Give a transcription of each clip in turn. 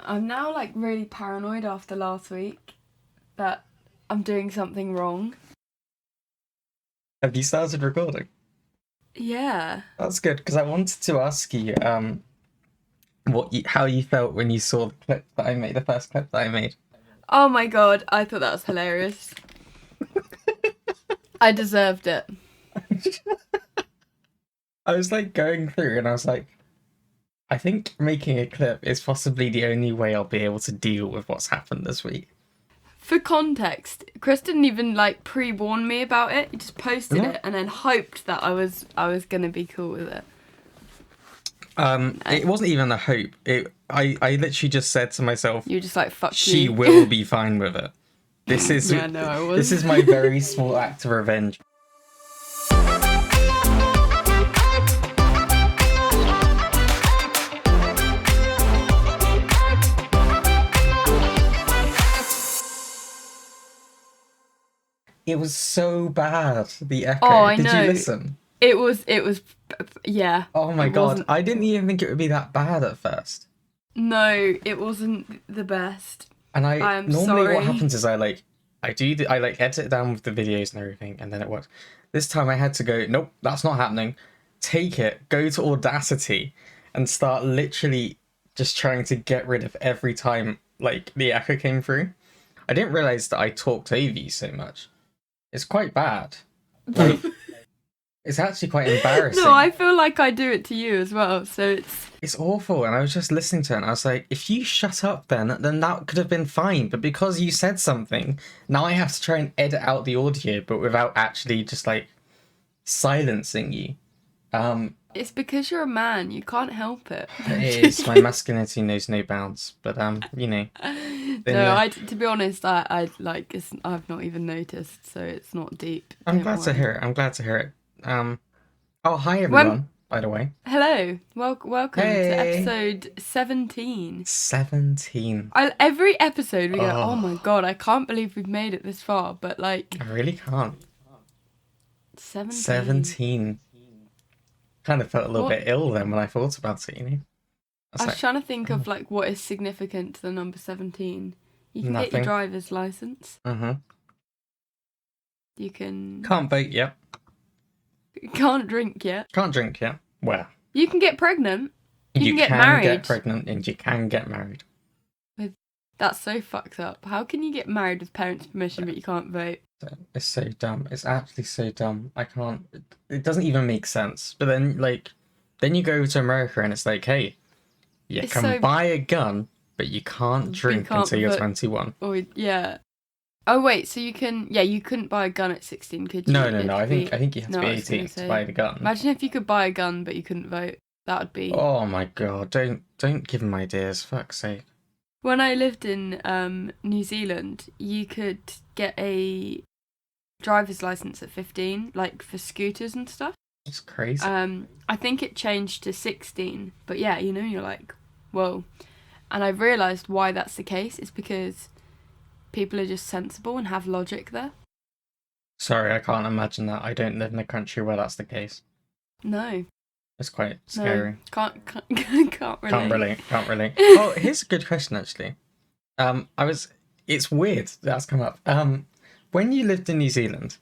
I'm now like really paranoid after last week that I'm doing something wrong. Have you started recording? Yeah. That's good, because I wanted to ask you how you felt when you saw the clip that I made, the first clip that I made. Oh my god, I thought that was hilarious. I deserved it. I was like going through and I was like, I think making a clip is possibly the only way I'll be able to deal with what's happened this week. For context, Chris didn't even like pre-warn me about it. He just posted No. it and then hoped that I was gonna be cool with it. It wasn't even a hope. I literally just said to myself, You were just like, fuck she you. will be fine with it. This is Yeah, no, I was. This is my very small act of revenge. It was so bad. The echo. Oh, I Did know. you listen? It was, yeah. Oh my It god, wasn't- I didn't even think it would be that bad at first. No, it wasn't the best. And I am normally sorry. what happens is I edit it down with the videos and everything, and then it works. This time I had to go, nope, that's not happening. Take it, go to Audacity, and start literally just trying to get rid of every time like the echo came through. I didn't realize that I talked over you so much. It's quite bad. Like, it's actually quite embarrassing. No, I feel like I do it to you as well, so It's awful, and I was just listening to it, and I was like, if you shut up then that could have been fine, but because you said something, now I have to try and edit out the audio, but without actually just, like, silencing you. it's because you're a man. You can't help it. It is, my masculinity knows no bounds, but, you know. No, to be honest, I've not even noticed, so it's not deep. I'm Don't glad to worry. hear it, I'm glad to hear it. Oh, hi everyone, by the way. Hello, welcome to Hey. episode 17. 17. Every episode we go, Oh. oh my god, I can't believe we've made it this far, but like, I really can't. 17. 17. Kind of felt a little What? bit ill then when I thought about it, you know? I was trying to think of like what is significant to the number 17. You can get your Nothing. driver's license. Mm-hmm. You can... Can't vote yet. Can't drink yet. Can't drink yet. Well, You can get pregnant. You can get married. get pregnant and you can get married. That's so fucked up. How can you get married with parents' permission but you can't vote? It's so dumb. It's actually so dumb. I can't... It doesn't even make sense. But then, like, then you go to America and it's like, hey, you It's can so- buy a gun, but you can't drink can't until you're vote. 21. Or yeah. Oh wait, so you can... Yeah, you couldn't buy a gun at 16, could you? No. It I could think you have to No, be I was gonna 18 say- to buy the gun. Imagine if you could buy a gun but you couldn't vote. That would be... Oh my god! Don't give him ideas. Fuck's sake. When I lived in New Zealand, you could get a driver's license at 15, like for scooters and stuff. It's crazy. I think it changed to 16, but yeah, you know, you're like, whoa. And I've realised why that's the case. It's because people are just sensible and have logic there. Sorry, I can't imagine that. I don't live in a country where that's the case. No. It's quite scary. No, can't relate. Can't relate. Oh, here's a good question actually. It's weird that's come up. When you lived in New Zealand,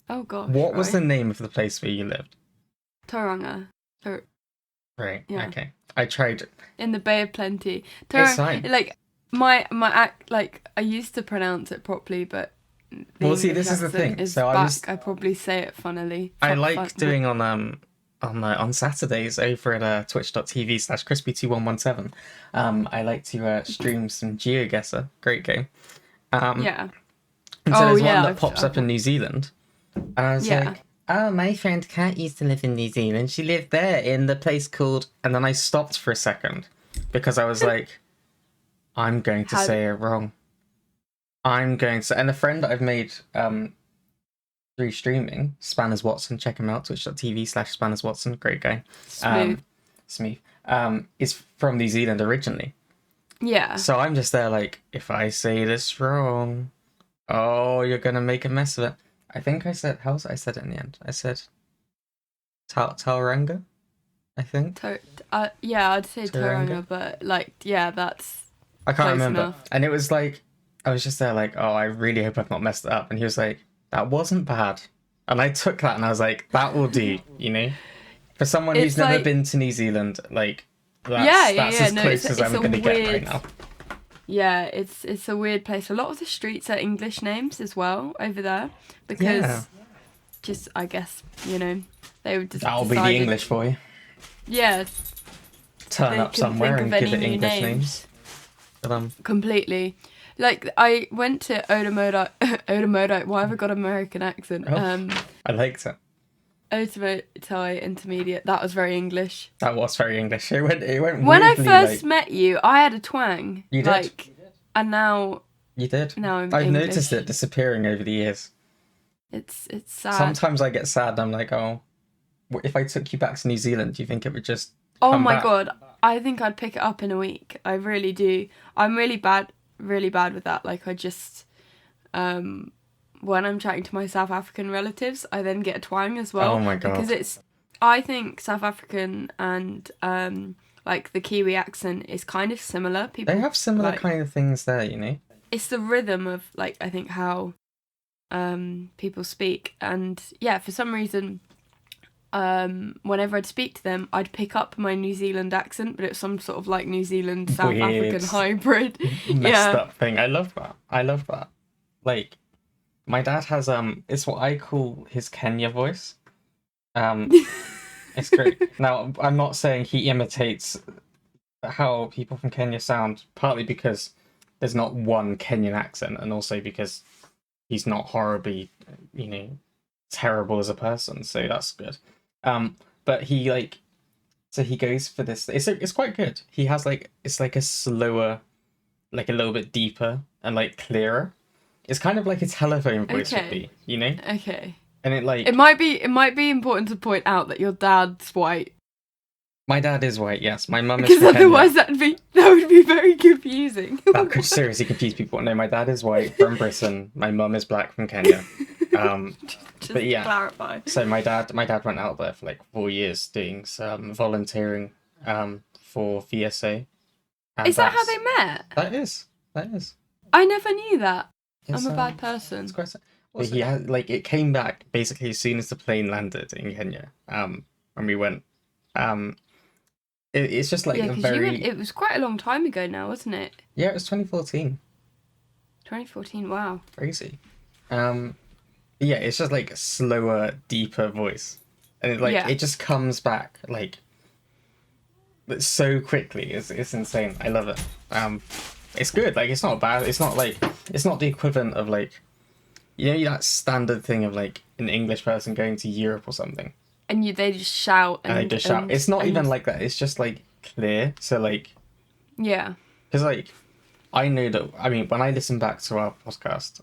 Oh gosh. what was the name of the place where you lived? Tauranga. Right. Yeah. Okay. I tried. In the Bay of Plenty. It's fine. Like my act, like I used to pronounce it properly, but the Well, see, English this is the accent thing. is So back. I probably say it funnily. I like doing on Saturdays over at twitch.tv/crispy2117. I like to stream some GeoGuessr. Great game. Yeah. And so there's one that I've- pops up in New Zealand. And I was Yeah. like, oh, my friend Kat used to live in New Zealand. She lived there in the place called... And then I stopped for a second because I was like, I'm going to say it wrong. I'm going to... And a friend that I've made through streaming, Spanners Watson, check him out, twitch.tv/Spanners Watson, great guy. Smooth. Is from New Zealand originally. Yeah. So I'm just there like, if I say this wrong, oh, you're going to make a mess of it. I think I said, I said it in the end? I said Tauranga, I think. Yeah, I'd say Tauranga? Tauranga, but like, yeah, that's I can't Close remember. enough. And it was like, I was just there like, oh, I really hope I've not messed it up. And he was like, that wasn't bad. And I took that and I was like, that will do, you know? For someone who's It's never like, been to New Zealand, like, yeah, that's yeah, yeah. as No, close as it's I'm a going to get right weird. now. Yeah, it's a weird place. A lot of the streets are English names as well over there Yeah. because just I guess they would just That'll be the decided. English for you. Yeah, Turn they up couldn't somewhere think of and any give it new English names. names. But, Completely. Like I went to Odomodite. Odomodite. Why have I got American accent? oh, I liked it. Odomodite Intermediate. That was very English. That was very English. It went When I weirdly first like... met you, I had a twang. You did? Like, and now You did. I'm I've English. noticed it disappearing over the years. It's sad. Sometimes I get sad and I'm like, oh, if I took you back to New Zealand, do you think it would just Oh come my back? god, I think I'd pick it up in a week. I really do. I'm really bad with that. Like I just, when I'm chatting to my South African relatives, I then get a twang as well. Oh my god. Because I think South African and like the Kiwi accent is kind of similar. People They have similar like, kind of things there, you know? it's the rhythm of like I think how people speak, and yeah, for some reason whenever I'd speak to them I'd pick up my New Zealand accent, but it's some sort of like New Zealand South Weird. African hybrid. Messed up thing. I love that. Like, my dad has it's what I call his Kenya voice. It's great. Now, I'm not saying he imitates how people from Kenya sound, partly because there's not one Kenyan accent, and also because he's not horribly, terrible as a person, so that's good. But he so he goes for this. It's quite good. He has it's like a slower, like a little bit deeper and like clearer. It's kind of like a telephone voice would be, Okay. And It might be important to point out that your dad's white. my dad is white, yes. My mum is Because from Kenya. otherwise that would be very confusing. That could seriously confuse people. No, my dad is white from Britain. My mum is black from Kenya. Just but yeah. to clarify. So my dad went out there for like 4 years doing some volunteering for VSA. And Is that how they met? That is. I never knew that. It's, I'm a bad person. It's quite sad. But he had it came back basically as soon as the plane landed in Kenya. When we went. It's just like a very. It was quite a long time ago now, wasn't it? Yeah, it was 2014. 2014. Wow. Crazy. Yeah, it's just like a slower, deeper voice, and it just comes back so quickly. It's insane. I love it. It's good. Like, it's not bad. It's not the equivalent of that standard thing of like an English person going to Europe or something. And they just shout. And they just shout. It's not even like that. It's just like clear. So like. Yeah. Because I know that. I mean, when I listen back to our podcast,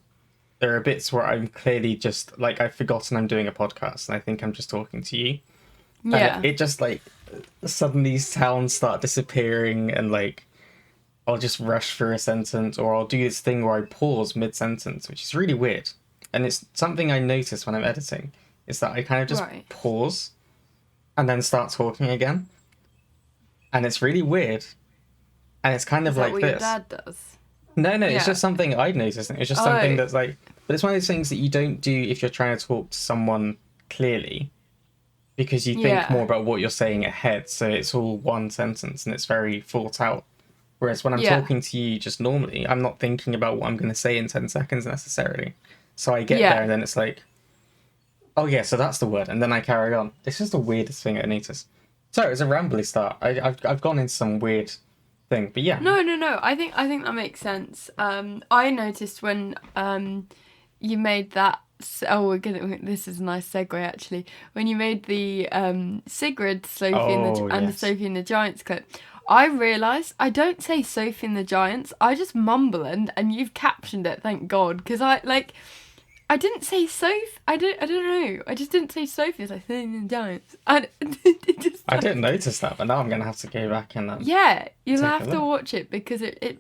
there are bits where I'm clearly just I've forgotten I'm doing a podcast and I think I'm just talking to you. Yeah. And it just suddenly sounds start disappearing and I'll just rush through a sentence, or I'll do this thing where I pause mid-sentence, which is really weird. And it's something I notice when I'm editing, is that I kind of just pause and then start talking again. And it's really weird. And it's kind of like what this. Your dad does? No, it's just something I'd noticed. It's just something that's but it's one of those things that you don't do if you're trying to talk to someone clearly, because you think more about what you're saying ahead. So it's all one sentence and it's very thought out. Whereas when I'm talking to you just normally, I'm not thinking about what I'm going to say in 10 seconds necessarily. So I get there and then it's like, oh yeah, so that's the word. And then I carry on. This is the weirdest thing I noticed. Sorry, it's a rambly start. I've gone into some weird thing, but yeah. No. I think that makes sense. I noticed when you made that. This is a nice segue actually. When you made the Sigrid, Sophie and the Sophie and the Giants clip, I realised I don't say Sophie and the Giants. I just mumble and you've captioned it, thank God, because I didn't say Sophie. I don't know. I just didn't say Sophie. It's like Sophie and the Giants. I didn't notice that, but now I'm gonna have to go back and you'll have to watch it because it.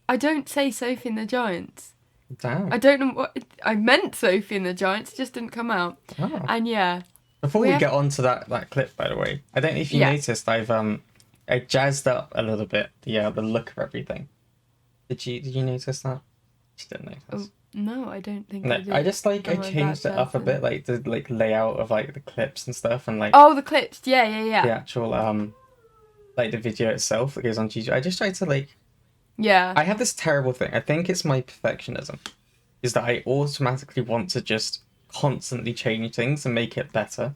I don't say Sophie and the Giants. Damn. I don't know what I meant. Sophie and the Giants, it just didn't come out. Oh. And Before we get on to that clip, by the way, I don't know if you noticed, I jazzed up a little bit the look of everything. Did you notice that? You didn't Oh, notice. no, I don't think No, I I did. just like I I'm a bad changed it up a person. bit, like the like layout of like the clips and stuff, and like Oh, the clips. Yeah, yeah, the yeah. actual like the video itself that goes on YouTube. I just try to like Yeah. I have this terrible thing. I think it's my perfectionism, is that I automatically want to just constantly change things and make it better.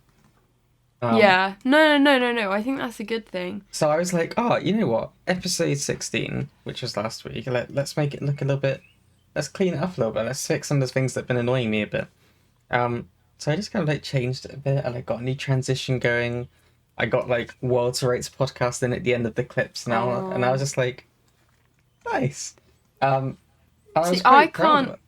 Um, Yeah. No, no, no, no, no. I think that's a good thing. so I was like, oh, you know what? Episode 16, which was last week, let's make it look a little bit, let's clean it up a little bit. Let's fix some of the things that have been annoying me a bit. So I just kind of like changed it a bit. I like got a new transition going. I got like Walter Rates podcast in at the end of the clips now, and I was Oh. just like, nice. Um, I See, was quite proud of it.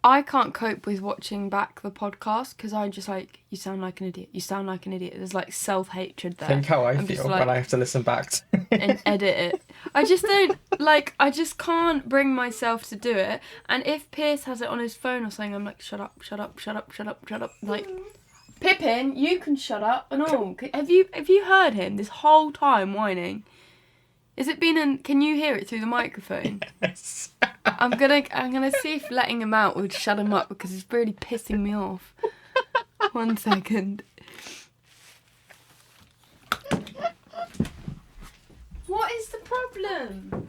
I can't cope with watching back the podcast because I'm just like, you sound like an idiot. You sound like an idiot. There's like self-hatred there. Think how I I'm just feel when I like, have to listen back to and edit it. I just don't like. I just can't bring myself to do it. And if Piers has it on his phone or something, I'm like, shut up, shut up, shut up, shut up, shut up. Like, Pippin, you can shut up and all. Have you heard him this whole time whining? Is it been in? Can you hear it through the microphone? Yes. I'm gonna see if letting him out would shut him up because it's really pissing me off. 1 second. What is the problem?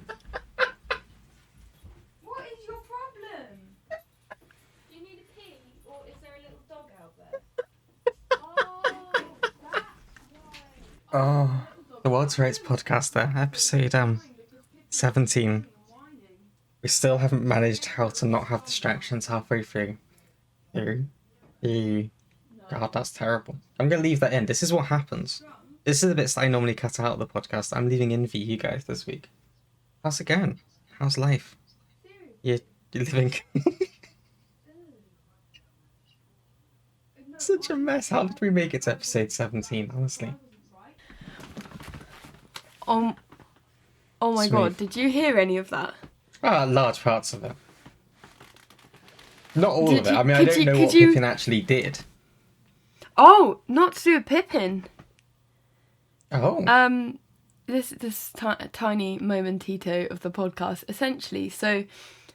What is your problem? Do you need a pee or is there a little dog out there? Oh, that's why. Oh, the Walter Rates podcast there, episode 17. We still haven't managed how to not have distractions halfway through. God, that's terrible. I'm gonna leave that in. This is what happens. This is the bits that I normally cut out of the podcast. I'm leaving in for you guys this week. How's it going? How's life? You're living such a mess. How did we make it to episode 17, honestly? Oh my Smooth. god, did you hear any of that? Large parts of it. Not all Did of it. you- I mean, I could don't you- know could what you- Pippin actually did. Oh, not to do with Pippin. Oh. This tiny momentito of the podcast, essentially. So,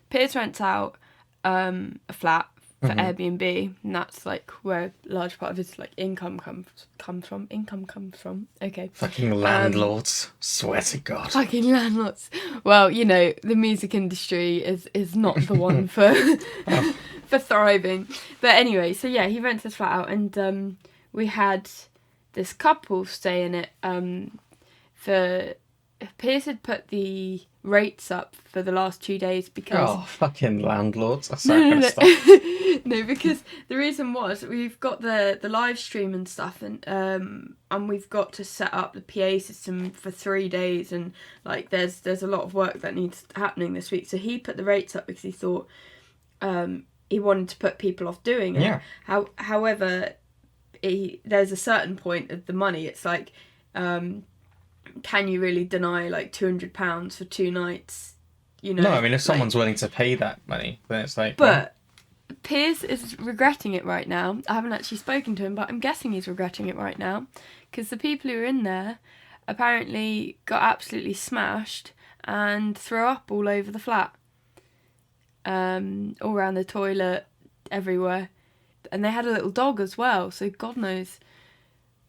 Piers rents out a flat for Airbnb, and that's like where a large part of his like income comes from. Income comes from. Okay. Fucking landlords. Swear to God. Fucking landlords. Well, you know, the music industry is not the one for for thriving. But anyway, so yeah, he rents this flat out, and we had this couple stay in it. For Piers had put the rates up for the last 2 days because Oh, fucking landlords. That's no, that kind of stuff. no, because the reason was we've got the live stream and stuff, and we've got to set up the PA system for 3 days, and like there's a lot of work that needs happening this week. So he put the rates up because he thought he wanted to put people off doing it. Yeah. However, there's a certain point of the money. It's like, can you really deny like £200 for 2 nights? You know. No, I mean, if like- someone's willing to pay that money, then it's like. But Piers is regretting it right now. I haven't actually spoken to him, but I'm guessing he's regretting it right now because the people who were in there apparently got absolutely smashed and threw up all over the flat, all around the toilet, everywhere, and they had a little dog as well. So God knows.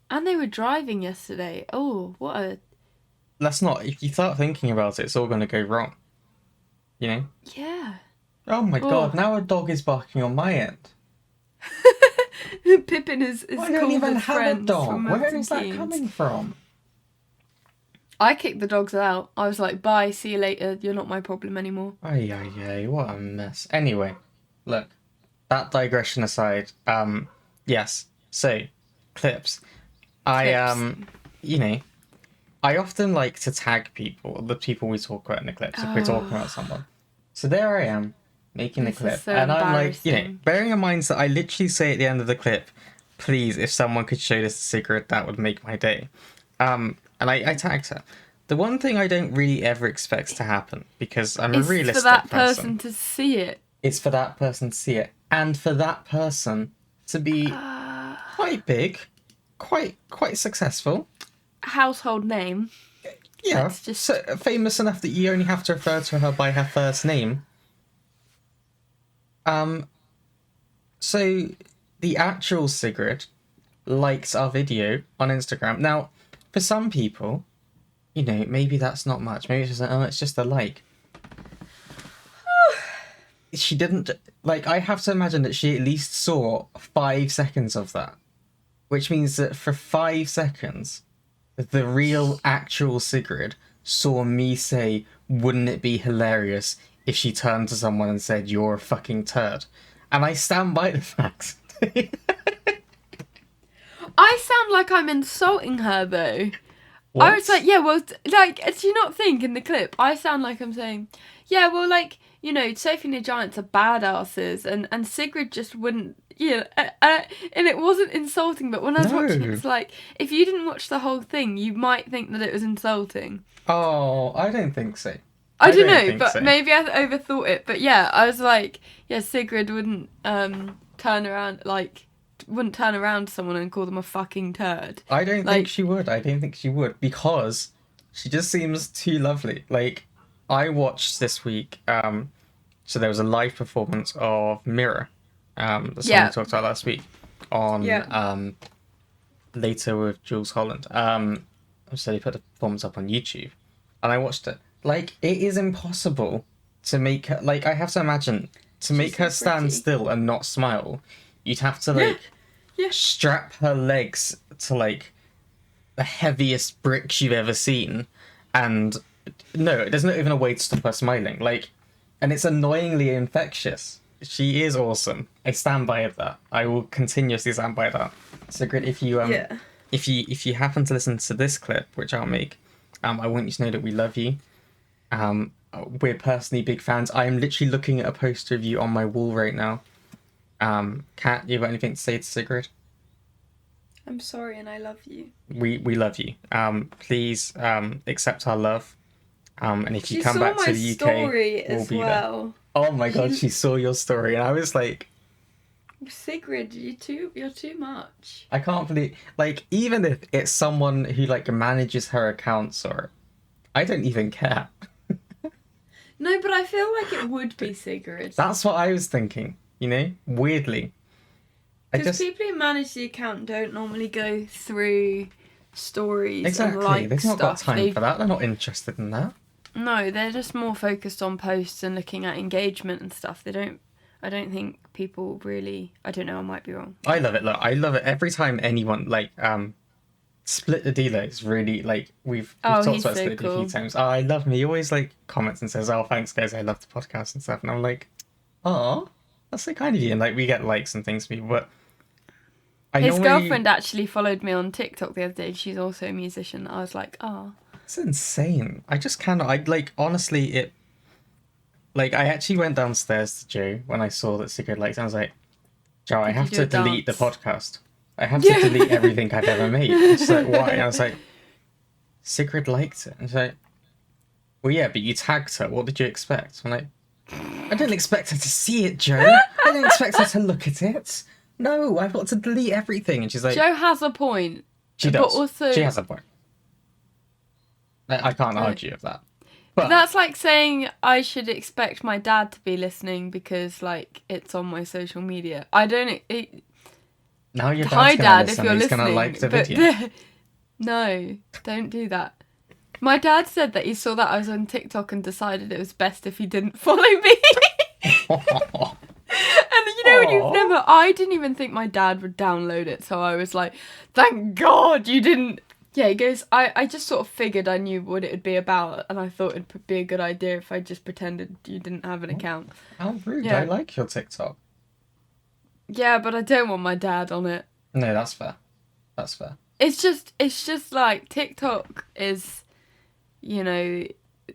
And they were driving yesterday. Oh, what a Let's not. If you start thinking about it, it's all going to go wrong. You know? yeah. Oh my God, now a dog is barking on my end. Pippin is I called don't even his have a friends dog. from Where Milton is that Keynes. coming from? I kicked the dogs out. I was like, bye, see you later. You're not my problem anymore. Ay, ay, ay, what a mess. Anyway, look, that digression aside, yes, so, clips. You know, I often like to tag people, the people we talk about in the clips, if we're talking about someone. So there I am, making the This is clip, so and I'm like, you know, embarrassing. bearing in mind that I literally say at the end of the clip, please, if someone could show this to Sigrid, that would make my day. And I tagged her. The one thing I don't really ever expect to happen, because I'm a It's realistic for that person, person to see it. is for that person to see it, and for that person to be quite big, quite successful. Household name. Yeah, Let's just... so famous enough that you only have to refer to her by her first name. So the actual Sigrid likes our video on Instagram. Now, for some people, you know, maybe that's not much. Maybe it's just like, oh, it's just a like. She didn't, like, I have to imagine that she at least saw 5 seconds of that. Which means that for 5 seconds, the real, actual Sigrid saw me say, wouldn't it be hilarious if she turned to someone and said, you're a fucking turd? And I stand by the fact. I sound like I'm insulting her, though. What? I was like, yeah, well, like, do you not think in the clip, I sound like I'm saying, yeah, well, like, you know, Sophie and the Giants are badasses, and Sigrid just wouldn't, you know, and it wasn't insulting, but when I was watching it, it's like, if you didn't watch the whole thing, you might think that it was insulting. Oh, I don't think so. I don't know, think but so. maybe I overthought it. But yeah, I was like, yeah, Sigrid wouldn't turn around, like, wouldn't turn around to someone and call them a fucking turd. I don't Like- think she would. I don't think she would because she just seems too lovely. Like, I watched this week, so there was a live performance of Mirror, the song we talked about last week, on Later with Jules Holland. So they put the performance up on YouTube, and I watched it. Like, it is impossible to make her, like, I have to imagine, to make her stand pretty. still and not smile, you'd have to, like, Yeah. strap her legs to, like, the heaviest bricks you've ever seen, and no, there's not even a way to stop her smiling. Like, and it's annoyingly infectious. She is awesome. I stand by that. I will continuously stand by that. Sigrid, if you if you happen to listen to this clip, which I'll make, I want you to know that we love you. We're personally big fans. I am literally looking at a poster of you on my wall right now. Kat, you got anything to say to Sigrid? I'm sorry and I love you. We love you. Please accept our love. And if you come back to the UK, we'll be there. Oh my god, she saw your story, and I was like, Sigrid, you're too much. I can't believe, like, even if it's someone who like manages her accounts, or I don't even care. No, but I feel like it would be Sigrid. That's what I was thinking, you know, weirdly. Because people who manage the account don't normally go through stories and like They've not stuff. got time for that. They're not interested in that. No, they're just more focused on posts and looking at engagement and stuff. I don't think people really... I don't know, I might be wrong. I love it. Look, I love it every time anyone, like, Split the Dealer is really, like, we've talked about so Split cool. a few times. Oh, I love him. He always, like, comments and says, oh, thanks, guys, I love the podcast and stuff. And I'm like, oh, that's so kind of you. And, like, we get likes and things from people, but... His girlfriend actually followed me on TikTok the other day. She's also a musician. I was like, oh... It's insane. I just cannot. I like, honestly, it. Like, I actually went downstairs to Joe when I saw that Sigrid liked it. I was like, Joe, I have to delete the podcast. I have to delete everything I've ever made. She's like, why? And I was like, Sigrid liked it. And she's like, well, yeah, but you tagged her. What did you expect? I'm like, I didn't expect her to see it, Joe. I didn't expect her to look at it. No, I've got to delete everything. And she's like, Joe has a point. She does. But also... She has a point. I can't argue with that. But that's like saying I should expect my dad to be listening because, like, it's on my social media. I don't... now your dad's Hi, Dad, listen, if you're he's listening. Gonna like the video. No, don't do that. My dad said that he saw that I was on TikTok and decided it was best if he didn't follow me. And you know, I didn't even think my dad would download it, so I was like, thank God you didn't. Yeah, he goes, I just sort of figured I knew what it would be about, and I thought it'd be a good idea if I just pretended you didn't have an account. How rude. Yeah. I like your TikTok. Yeah, but I don't want my dad on it. No, that's fair. That's fair. It's just like TikTok is, you know,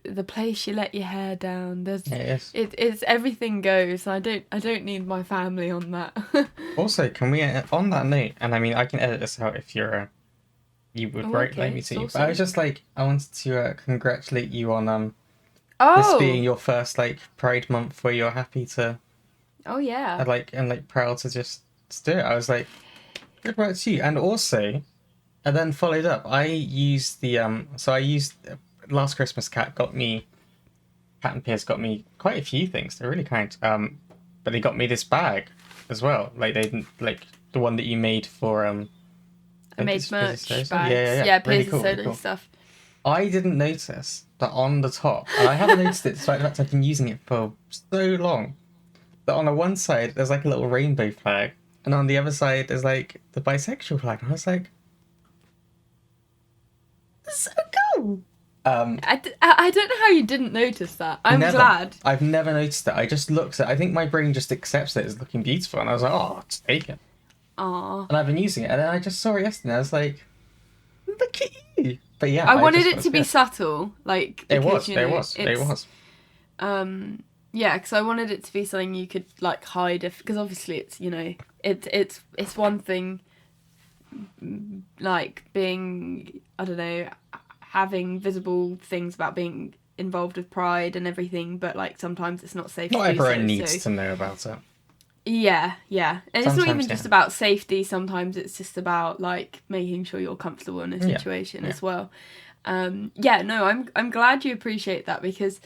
the place you let your hair down. It's everything goes. I don't need my family on that. Also, can we, on that note, and I mean, I can edit this out if you would like me to. Awesome. But I was just like, I wanted to congratulate you on this being your first like Pride Month where you're happy to. Oh yeah. And proud to just do it. I was like, good work to you. And also, and then followed up, I used the last Christmas, Cat and Piers got me quite a few things. They're really kind. But they got me this bag as well. Like they didn't like the one that you made for I made Piers' merch Solo? bags. Yeah. Piers' Really cool, solo really cool. stuff. I didn't notice that on the top, and I haven't noticed it despite the fact I've been using it for so long, that on the one side there's like a little rainbow flag, and on the other side there's like the bisexual flag. And I was like, so cool. I don't know how you didn't notice that. I'm glad. I've never noticed it. I just looked at. I think my brain just accepts it as looking beautiful, and I was like, oh, I'll just take it. Aww. And I've been using it, and then I just saw it yesterday. And I was like, look at you. But yeah, I wanted it to be subtle, like it because, was. It was. Yeah, because I wanted it to be something you could like hide because obviously it's it's one thing, like being, I don't know, having visible things about being involved with Pride and everything, but like sometimes it's not safe. Not to do everyone so, needs to know about it. Yeah, and it's not Sometimes, even just about safety. Sometimes it's just about like making sure you're comfortable in a situation as well. I'm glad you appreciate that, because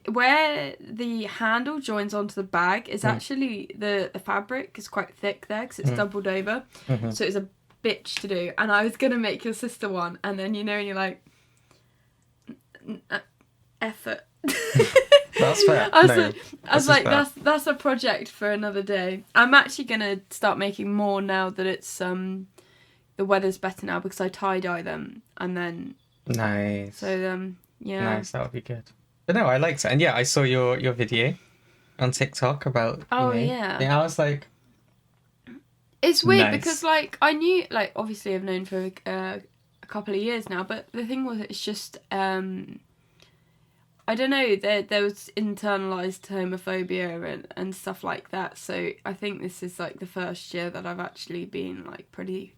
where the handle joins onto the bag is actually the fabric is quite thick there because it's doubled over, so it's a bitch to do. And I was gonna make your sister one, and then and you're like, effort. That's fair. I was like, that's a project for another day. I'm actually gonna start making more now that it's the weather's better now, because I tie-dye them, and then nice. So yeah. Nice, that would be good. But no, I liked it, and yeah, I saw your video on TikTok about. Yeah. Yeah, I was like, it's weird nice. because like I knew, like obviously I've known for a couple of years now, but the thing was, it's just I don't know, there was internalized homophobia and stuff like that. So I think this is like the first year that I've actually been like pretty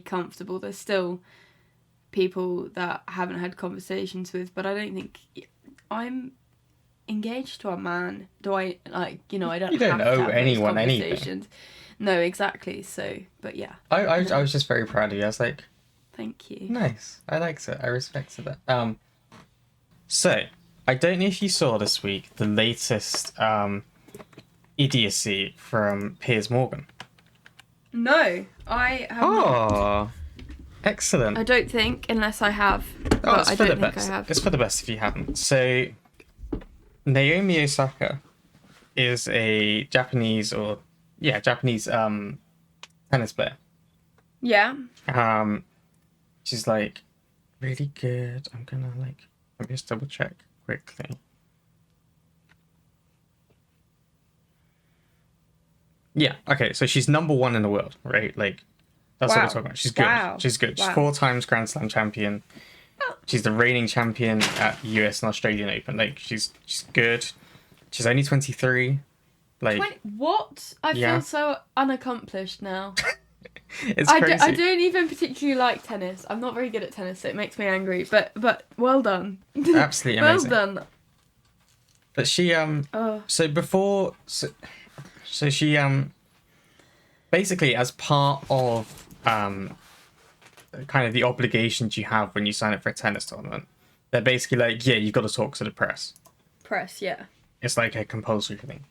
comfortable. There's still people that I haven't had conversations with, but I don't think I'm engaged to a man. Do I, like, I don't you don't have to owe have anyone those anything. conversations. No, exactly. So, but yeah. I was just very proud of you. I was like, thank you. Nice. I liked it. I respected it. So I don't know if you saw this week the latest idiocy from Piers Morgan. No, I have not. Oh, excellent. I don't think, unless I have. Oh, it's I for don't the think best. I have. It's for the best if you haven't. So, Naomi Osaka is a Japanese tennis player. Yeah. She's like really good. I'm gonna let me just double check quickly. Yeah, okay, so she's number 1 in the world, right? Like, that's what we're talking about. She's good. Wow. She's good. She's Wow. 4 times Grand Slam champion. Oh. She's the reigning champion at US and Australian Open. Like, she's good. She's only 23. Like, what? I feel so unaccomplished now. it's crazy. I don't even particularly like tennis. I'm not very good at tennis, so it makes me angry. But well done. Absolutely amazing. Well done. But she so she basically, as part of kind of the obligations you have when you sign up for a tennis tournament, they're basically like, yeah, you've got to talk to the press. Yeah. It's like a compulsory thing.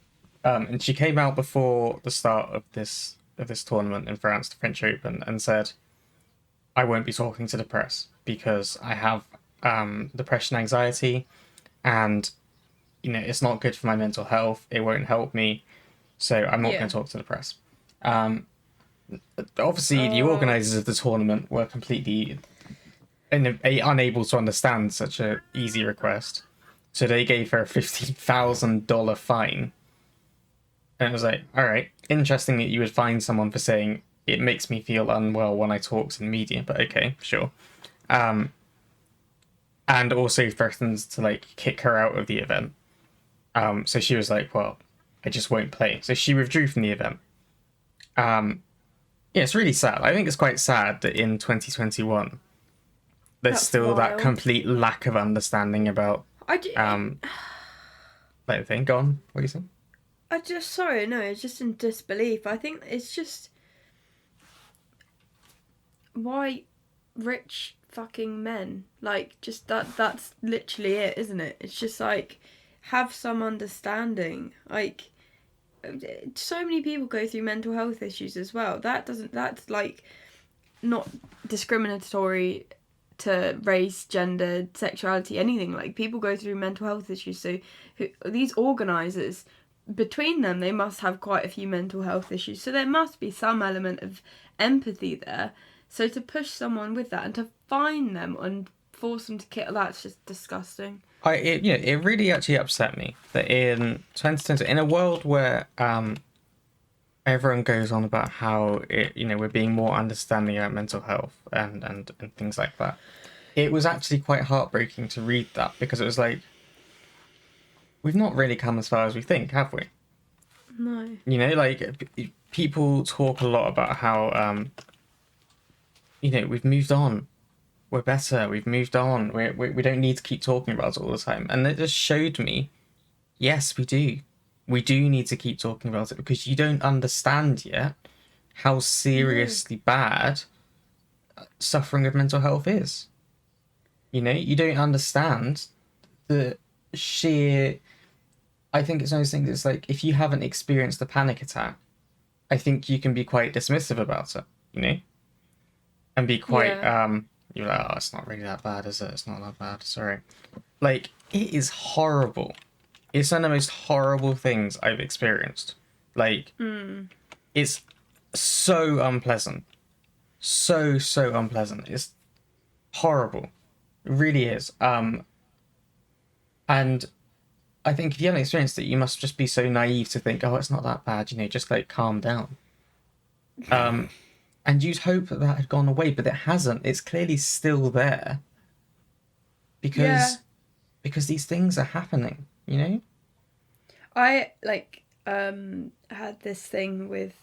And she came out before the start of this tournament in France, the French Open, and said, I won't be talking to the press because I have depression, anxiety, and it's not good for my mental health. It won't help me, so I'm not going to talk to the press. Obviously, the organisers of the tournament were completely unable to understand such a easy request, so they gave her a $15,000 fine. And it was like, all right, interesting that you would fine someone for saying it makes me feel unwell when I talk to the media, but okay, sure. And also threatens to like kick her out of the event. So she was like, well, I just won't play. So she withdrew from the event. Yeah, it's really sad. I think it's quite sad that in 2021, there's still that complete lack of understanding about like the thing. Go on, what are you saying? It's just in disbelief. I think it's just why rich fucking men. Like, just that's literally it, isn't it? It's just like, have some understanding. Like, so many people go through mental health issues as well. That's like not discriminatory to race, gender, sexuality, anything. Like, people go through mental health issues. So these organisers, between them, they must have quite a few mental health issues. So there must be some element of empathy there. So to push someone with that and to fine them and force them to kill, that's just disgusting. It really actually upset me that in 2020, in a world where everyone goes on about how we're being more understanding about mental health and things like that, it was actually quite heartbreaking to read that, because it was like, we've not really come as far as we think, have we? No. Like, people talk a lot about how we've moved on, we're better, we've moved on, we don't need to keep talking about it all the time. And it just showed me, yes, we do need to keep talking about it, because you don't understand yet how seriously bad suffering with mental health is. You don't understand the sheer... I think it's one of those things, it's like, if you haven't experienced a panic attack, I think you can be quite dismissive about it, and be quite, you're like, oh, it's not really that bad, is it? It's not that bad, sorry. Like, it is horrible. It's one of the most horrible things I've experienced. Like, it's so unpleasant. So unpleasant. It's horrible. It really is. And I think if you haven't experienced it, you must just be so naive to think, oh, it's not that bad, just like calm down. And you'd hope that had gone away, but it hasn't. It's clearly still there. Because these things are happening, I had this thing with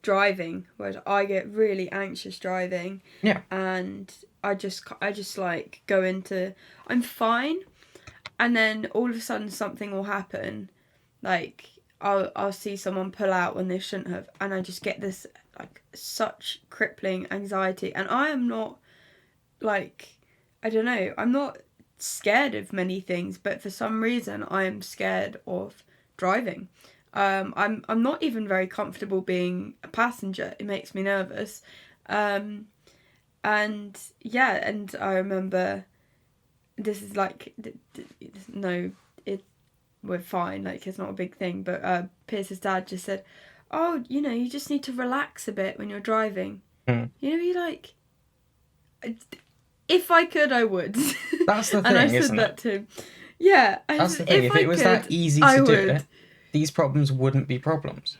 driving, where I get really anxious driving. Yeah. And I just like go into, I'm fine, and then all of a sudden something will happen, like I'll see someone pull out when they shouldn't have, and I just get this like such crippling anxiety. And I am not, like, I don't know, I'm not scared of many things, but for some reason I am scared of driving. I'm not even very comfortable being a passenger. It makes me nervous. And I remember, this is like, no, we're fine, like, it's not a big thing, but Pierce's dad just said, oh, you just need to relax a bit when you're driving. You're like, if I could, I would. That's the thing, and I said isn't that it? to him. Yeah, That's the thing. If it was that easy to do it, these problems wouldn't be problems.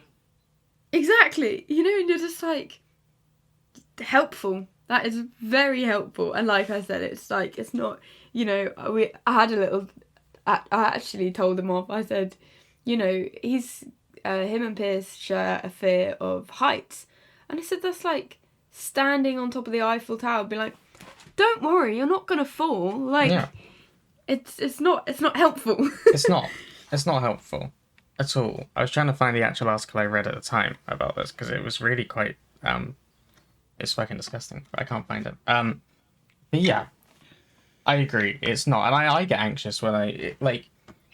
Exactly. And you're just like, helpful. That is very helpful. And like I said, it's like, it's not, I had a little, I actually told him off. I said, he's, him and Piers share a fear of heights. And I said, that's like standing on top of the Eiffel Tower, be like, don't worry, you're not going to fall. Like, it's not helpful. It's not helpful at all. I was trying to find the actual article I read at the time about this, because it was really quite, it's fucking disgusting, but I can't find it. But yeah, I agree, it's not. And I get anxious when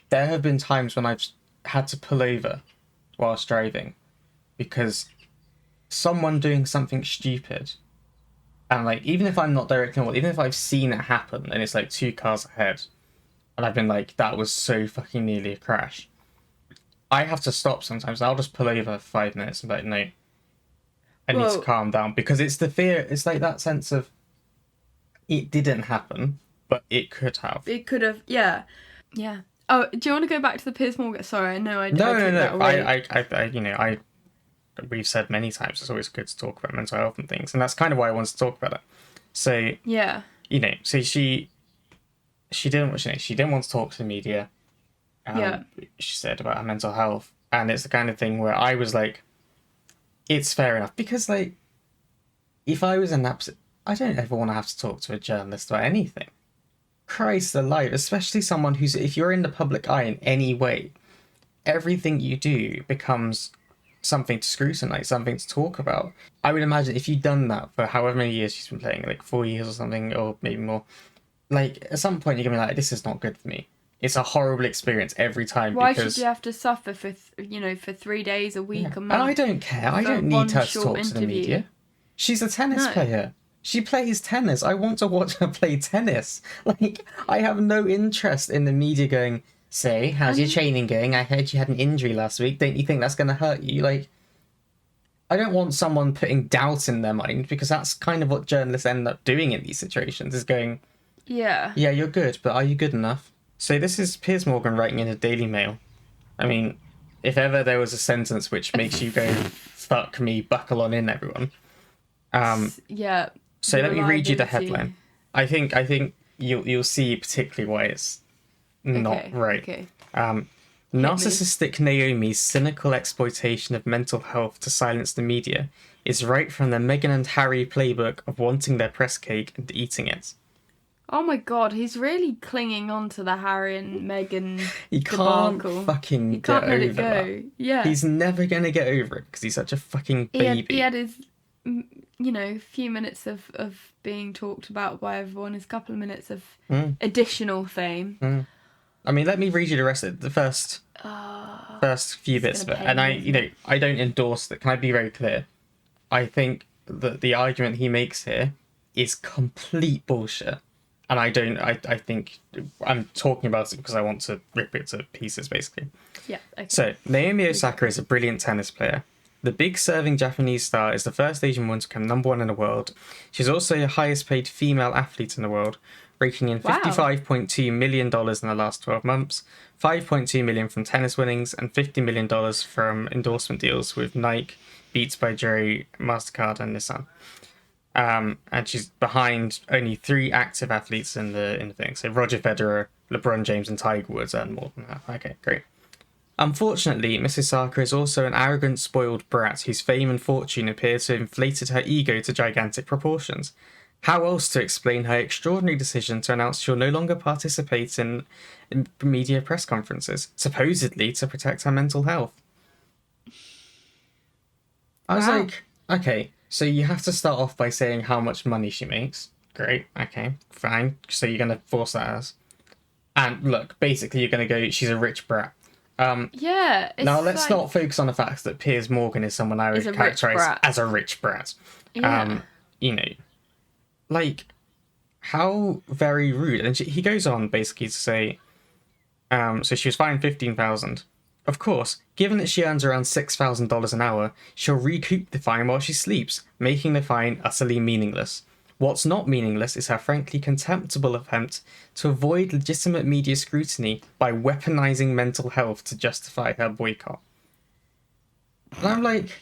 there have been times when I've had to pull over whilst driving, because someone doing something stupid, and like, even if I'm not directly involved, even if I've seen it happen and it's like 2 cars ahead, and I've been like, that was so fucking nearly a crash, I have to stop sometimes. I'll just pull over for 5 minutes and be like, no, I need to calm down, because it's the fear. It's like that sense of, it didn't happen, but it could have. It could have, yeah. Oh, do you want to go back to the Piers Morgan? Sorry, I know I took that away. We've said many times, it's always good to talk about mental health and things, and that's kind of why I wanted to talk about it. So yeah, so she didn't want to talk to the media. She said about her mental health, and it's the kind of thing where I was like, it's fair enough, because like, if I was in that, I don't ever want to have to talk to a journalist about anything. Christ alive, especially someone who's, if you're in the public eye in any way, everything you do becomes something to scrutinize, something to talk about. I would imagine if you'd done that for however many years she's been playing, like 4 years or something, or maybe more, like at some point you're gonna be like, this is not good for me. It's a horrible experience every time. Why because should you have to suffer for for 3 days a week, a and month? I don't care. I for don't need one her to short talk to the interview? media. She's a tennis No. player. She plays tennis. I want to watch her play tennis. Like, I have no interest in the media going, say, how's your training going? I heard you had an injury last week. Don't you think that's going to hurt you? Like, I don't want someone putting doubt in their mind, because that's kind of what journalists end up doing in these situations, is going, Yeah. yeah, you're good, but are you good enough? So this is Piers Morgan writing in a Daily Mail. I mean, if ever there was a sentence which makes you go, fuck me, buckle on in, everyone. Yeah. So let me read you the reliability. headline. I think you'll see particularly why it's not Okay, right. okay. Narcissistic Naomi's cynical exploitation of mental health to silence the media is right from the Meghan and Harry playbook of wanting their press cake and eating it. Oh my god, he's really clinging on to the Harry and Meghan He debacle. can't fucking He get can't let over it go. that. Yeah. He's never gonna get over it because he's such a fucking baby. He had his, few minutes of being talked about by everyone, his couple of minutes of additional fame. I mean, let me read you the rest of the first few bits of it. gonna And pain me, I don't endorse that. Can I be very clear? I think that the argument he makes here is complete bullshit. And I think I'm talking about it because I want to rip it to pieces, basically. Yeah. Okay. So, Naomi Osaka is a brilliant tennis player. The big serving Japanese star is the first Asian woman to become #1 in the world. She's also the highest paid female athlete in the world, raking in Wow. $55.2 million in the last 12 months, $5.2 million from tennis winnings, and $50 million from endorsement deals with Nike, Beats by Dre, MasterCard, and Nissan. And she's behind only 3 active athletes in the thing. So Roger Federer, LeBron James, and Tiger Woods earn more than that. Okay, great. Unfortunately, Mrs. Sarker is also an arrogant, spoiled brat whose fame and fortune appear to have inflated her ego to gigantic proportions. How else to explain her extraordinary decision to announce she'll no longer participate in media press conferences, supposedly to protect her mental health? I was like, okay, so you have to start off by saying how much money she makes. Great, okay, fine. So you're going to force that as. And look, basically you're going to go, she's a rich brat. Yeah. Now let's not focus on the fact that Piers Morgan is someone I would characterize as a rich brat. Yeah. Like, how very rude. And he goes on basically to say, so she was fined $15,000. Of course, given that she earns around $6,000 an hour, she'll recoup the fine while she sleeps, making the fine utterly meaningless. What's not meaningless is her frankly contemptible attempt to avoid legitimate media scrutiny by weaponizing mental health to justify her boycott. And I'm like,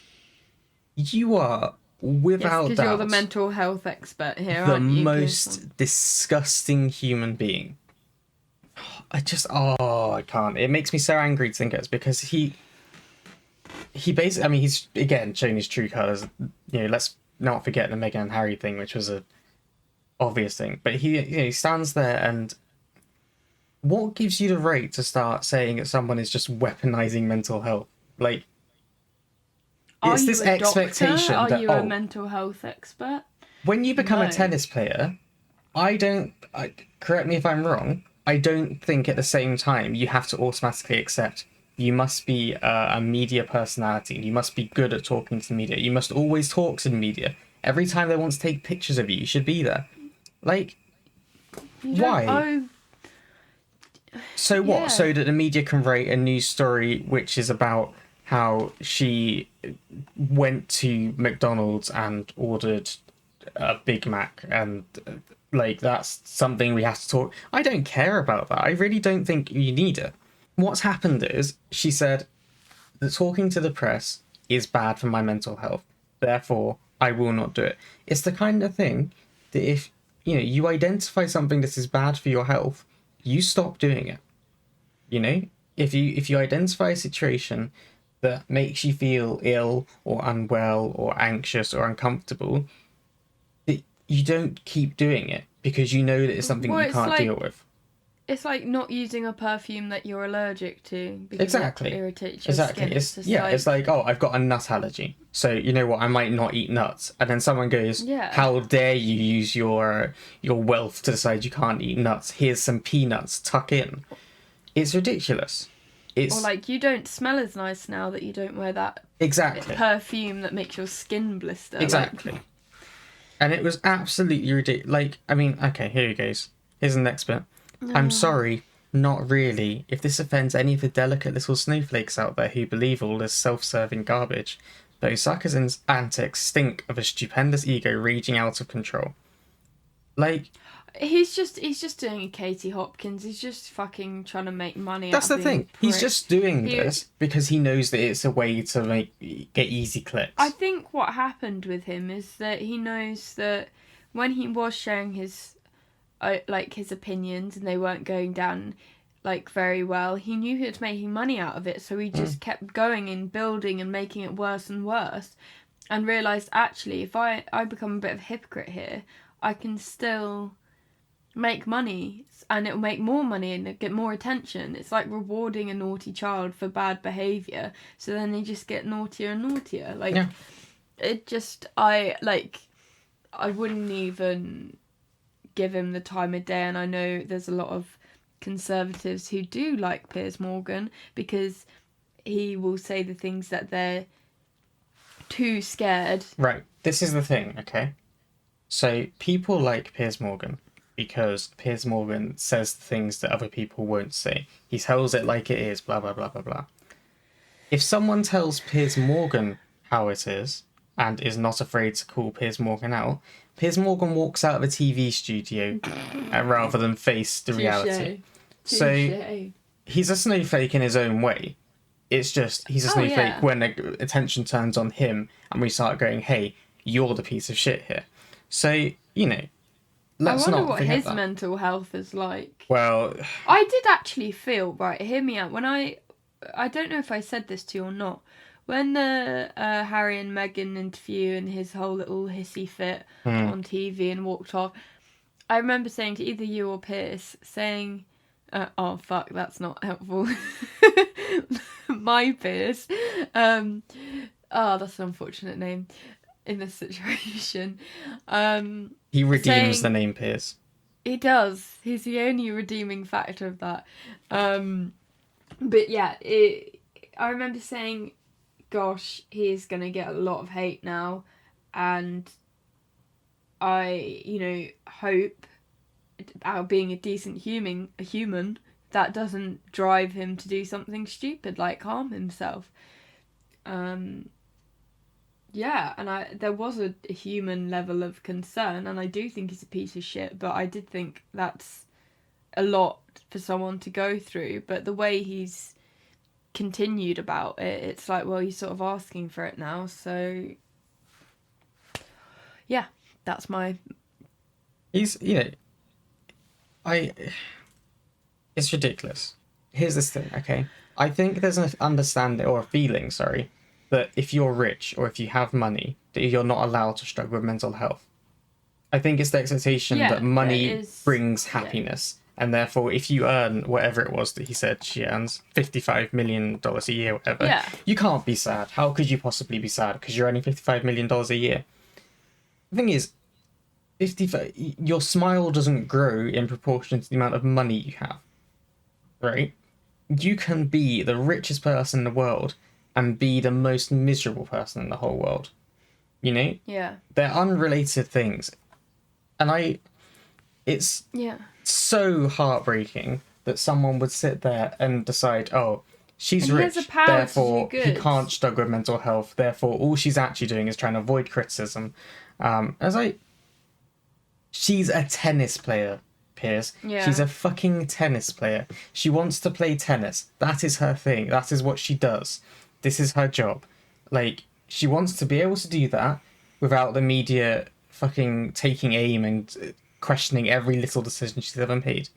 you are, without doubt, because you're the mental health expert here, the aren't you? most disgusting human being. I can't. It makes me so angry to think it's because he basically, I mean, he's again showing his true colours. Let's not forget the Meghan and Harry thing, which was a obvious thing. But he stands there, and what gives you the right to start saying that someone is just weaponizing mental health? Like, it's this expectation Are that you a mental health expert? When you become a tennis player, correct me if I'm wrong, I don't think at the same time you have to automatically accept you must be a media personality. You must be good at talking to the media. You must always talk to the media. Every time they want to take pictures of you, you should be there. Like, why? So what? Yeah. So that the media can write a news story which is about how she went to McDonald's and ordered a Big Mac, and that's something we have to talk. I don't care about that. I really don't think you need it. What's happened is she said that talking to the press is bad for my mental health, therefore I will not do it. It's the kind of thing that if you identify something that is bad for your health, you stop doing it. If you identify a situation that makes you feel ill or unwell or anxious or uncomfortable, you don't keep doing it because you know that it's something you can't deal with. It's like not using a perfume that you're allergic to because Exactly. it irritates your Exactly. skin. It's Just yeah, it's like, oh, I've got a nut allergy. So you know what, I might not eat nuts. And then someone goes, yeah. how dare you use your wealth to decide you can't eat nuts? Here's some peanuts, tuck in. It's ridiculous. Or It's like, you don't smell as nice now that you don't wear that exactly. perfume that makes your skin blister. Exactly. Like, And it was absolutely ridiculous. Like, I mean, okay, here he goes. Here's the next bit. I'm sorry, not really. If this offends any of the delicate little snowflakes out there who believe all this self-serving garbage, but Osaka's antics stink of a stupendous ego raging out of control. Like, he's just doing a Katie Hopkins. He's just fucking trying to make money. that's out the of being thing. a He's prick. just doing this because he knows that it's a way to get easy clicks. I think what happened with him is that he knows that when he was sharing his his opinions and they weren't going down like very well, he knew he was making money out of it, so he just kept going and building and making it worse and worse, and realised, actually, if I become a bit of a hypocrite here, I can still make money and it'll make more money and get more attention. It's like rewarding a naughty child for bad behaviour, so then they just get naughtier and naughtier. Like, Yeah. it just, I wouldn't even give him the time of day, and I know there's a lot of conservatives who do like Piers Morgan because he will say the things that they're too scared. Right. This is the thing, okay? So people like Piers Morgan because Piers Morgan says things that other people won't say. He tells it like it is, blah, blah, blah, blah, blah. If someone tells Piers Morgan how it is and is not afraid to call Piers Morgan out, Piers Morgan walks out of a TV studio rather than face the reality. So he's a snowflake in his own way. It's just he's a snowflake when the attention turns on him and we start going, hey, you're the piece of shit here. So, you know, let's not I wonder what his that. mental health is like. Well, I did actually feel, right, hear me out, when I don't know if I said this to you or not, when the Harry and Meghan interview and his whole little hissy fit on TV and walked off, I remember saying to either you or Piers, saying, oh fuck, that's not helpful. My Piers. Oh, that's an unfortunate name in this situation. he redeems the name Piers. He does. He's the only redeeming factor of that. But yeah, I remember saying, gosh, he's going to get a lot of hate now. And I, hope, about being a decent human, that doesn't drive him to do something stupid like harm himself. Yeah, and there was a human level of concern, and I do think he's a piece of shit, but I did think that's a lot for someone to go through. But the way he's continued about it, it's like, well, he's sort of asking for it now, so yeah, that's my... He's, it's ridiculous. Here's this thing, okay? I think there's an understanding, or a feeling, sorry, that if you're rich or if you have money, that you're not allowed to struggle with mental health. I think it's the expectation that money brings happiness. And therefore, if you earn whatever it was that he said she earns, $55 million a year, whatever, you can't be sad. How could you possibly be sad? Because you're earning $55 million a year. The thing is, your smile doesn't grow in proportion to the amount of money you have. Right? You can be the richest person in the world and be the most miserable person in the whole world. You know? Yeah. They're unrelated things. And it's so heartbreaking that someone would sit there and decide, oh, she's rich, therefore he can't struggle with mental health, therefore all she's actually doing is trying to avoid criticism. She's a tennis player, Piers. Yeah. She's a fucking tennis player. She wants to play tennis. That is her thing. That is what she does. This is her job. Like, she wants to be able to do that without the media fucking taking aim and questioning every little decision she's ever made.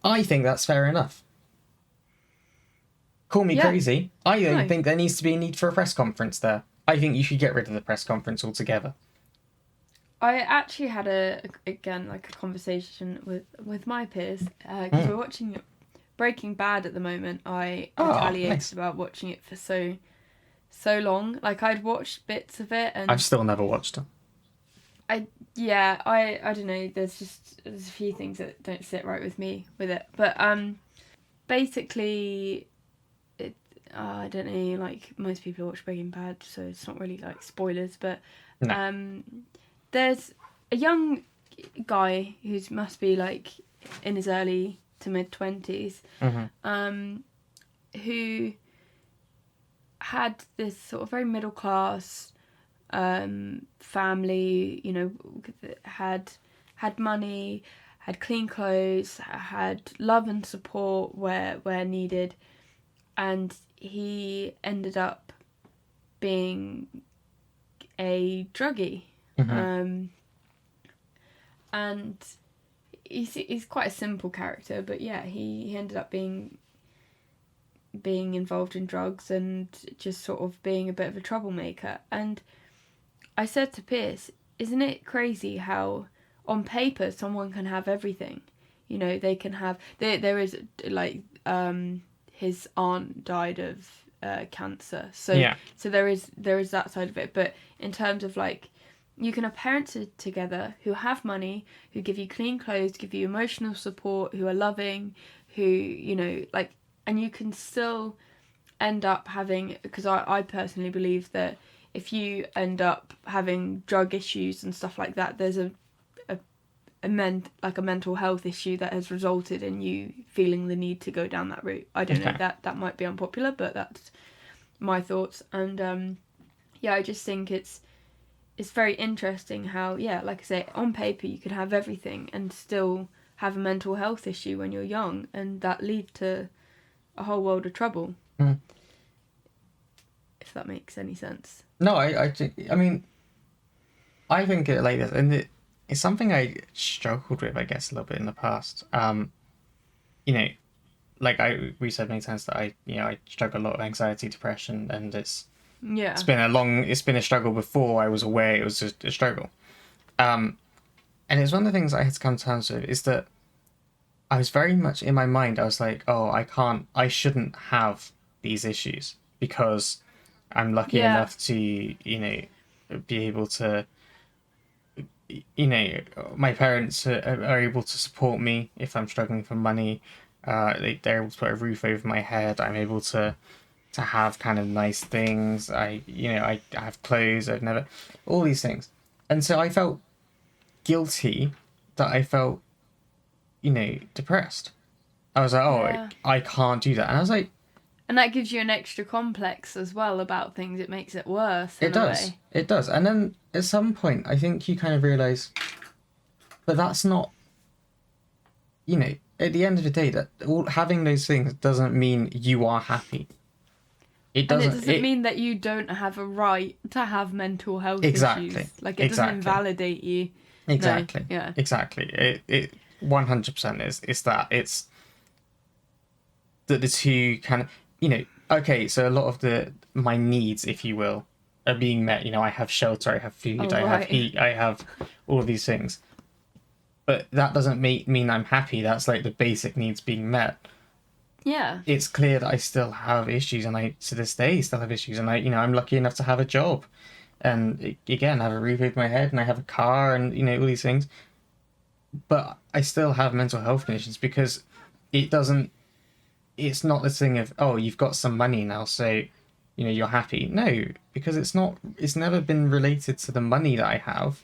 I think that's fair enough. Call me crazy. I don't think there needs to be a need for a press conference there. I think you should get rid of the press conference altogether. I actually had again like a conversation with my peers because Mm. we're watching Breaking Bad at the moment. I Oh, retaliated nice. about watching it for so long. Like I'd watched bits of it, I've and still never watched it. I don't know. There's a few things that don't sit right with me with it, but basically it. I don't know. Like most people watch Breaking Bad, so it's not really like spoilers, but No. um, there's a young guy who's must be like in his early to mid 20s, Mm-hmm. who had this sort of very middle class family, you know, had money, had clean clothes, had love and support where needed, and he ended up being a druggie, Mm-hmm. and he's quite a simple character, but yeah, he ended up being involved in drugs and just sort of being a bit of a troublemaker. And I said to Piers, isn't it crazy how on paper someone can have everything? You know, they can have there is like his aunt died of cancer. Yeah. So there is that side of it, but in terms of like you can have parents together who have money, who give you clean clothes, give you emotional support, who are loving, who, you know, like, and you can still end up having, because I personally believe that if you end up having drug issues and stuff like that, there's like a mental health issue that has resulted in you feeling the need to go down that route. I don't know, Okay. that might be unpopular, but that's my thoughts. And yeah, I just think it's very interesting how, yeah, like I say, on paper you could have everything and still have a mental health issue when you're young, and that lead to a whole world of trouble. Mm. If that makes any sense. No, I mean, I think it like this, and it's something I struggled with, I guess, a little bit in the past. You know, like we said many times that I struggle a lot with anxiety, depression, and Yeah. it's been a struggle before I was aware it was just a struggle. Um, and it's one of the things I had to come to terms with is that I was very much in my mind. I was like, oh, I shouldn't have these issues because I'm lucky Yeah. enough to, be able to, my parents are able to support me if I'm struggling for money. They're able to put a roof over my head. I'm able to have kind of nice things. I have clothes. I've never, all these things. And so I felt guilty that I felt, depressed. I was like, oh, Yeah. I can't do that. And I was like, And that gives you an extra complex as well about things. It makes it worse it in a does. way. It does. And then at some point, I think you kind of realize, but that's not, at the end of the day, that having those things doesn't mean you are happy. It And it doesn't. doesn't mean that you don't have a right to have mental health Exactly. issues. Like, it doesn't Exactly. invalidate you. No. Exactly. Yeah. Exactly. It 100% is that it's that the two kind of, okay, so a lot of my needs, if you will, are being met. I have shelter, I have food, Oh, I have right. heat, I have all of these things. But that doesn't mean I'm happy. That's like the basic needs being met. Yeah. It's clear that I still have issues, and I to this day still have issues. And I'm lucky enough to have a job, and again, have a roof over my head, and I have a car, and all these things. But I still have mental health conditions because it doesn't. It's not this thing of, oh, you've got some money now, so you're happy. No, because it's not. It's never been related to the money that I have.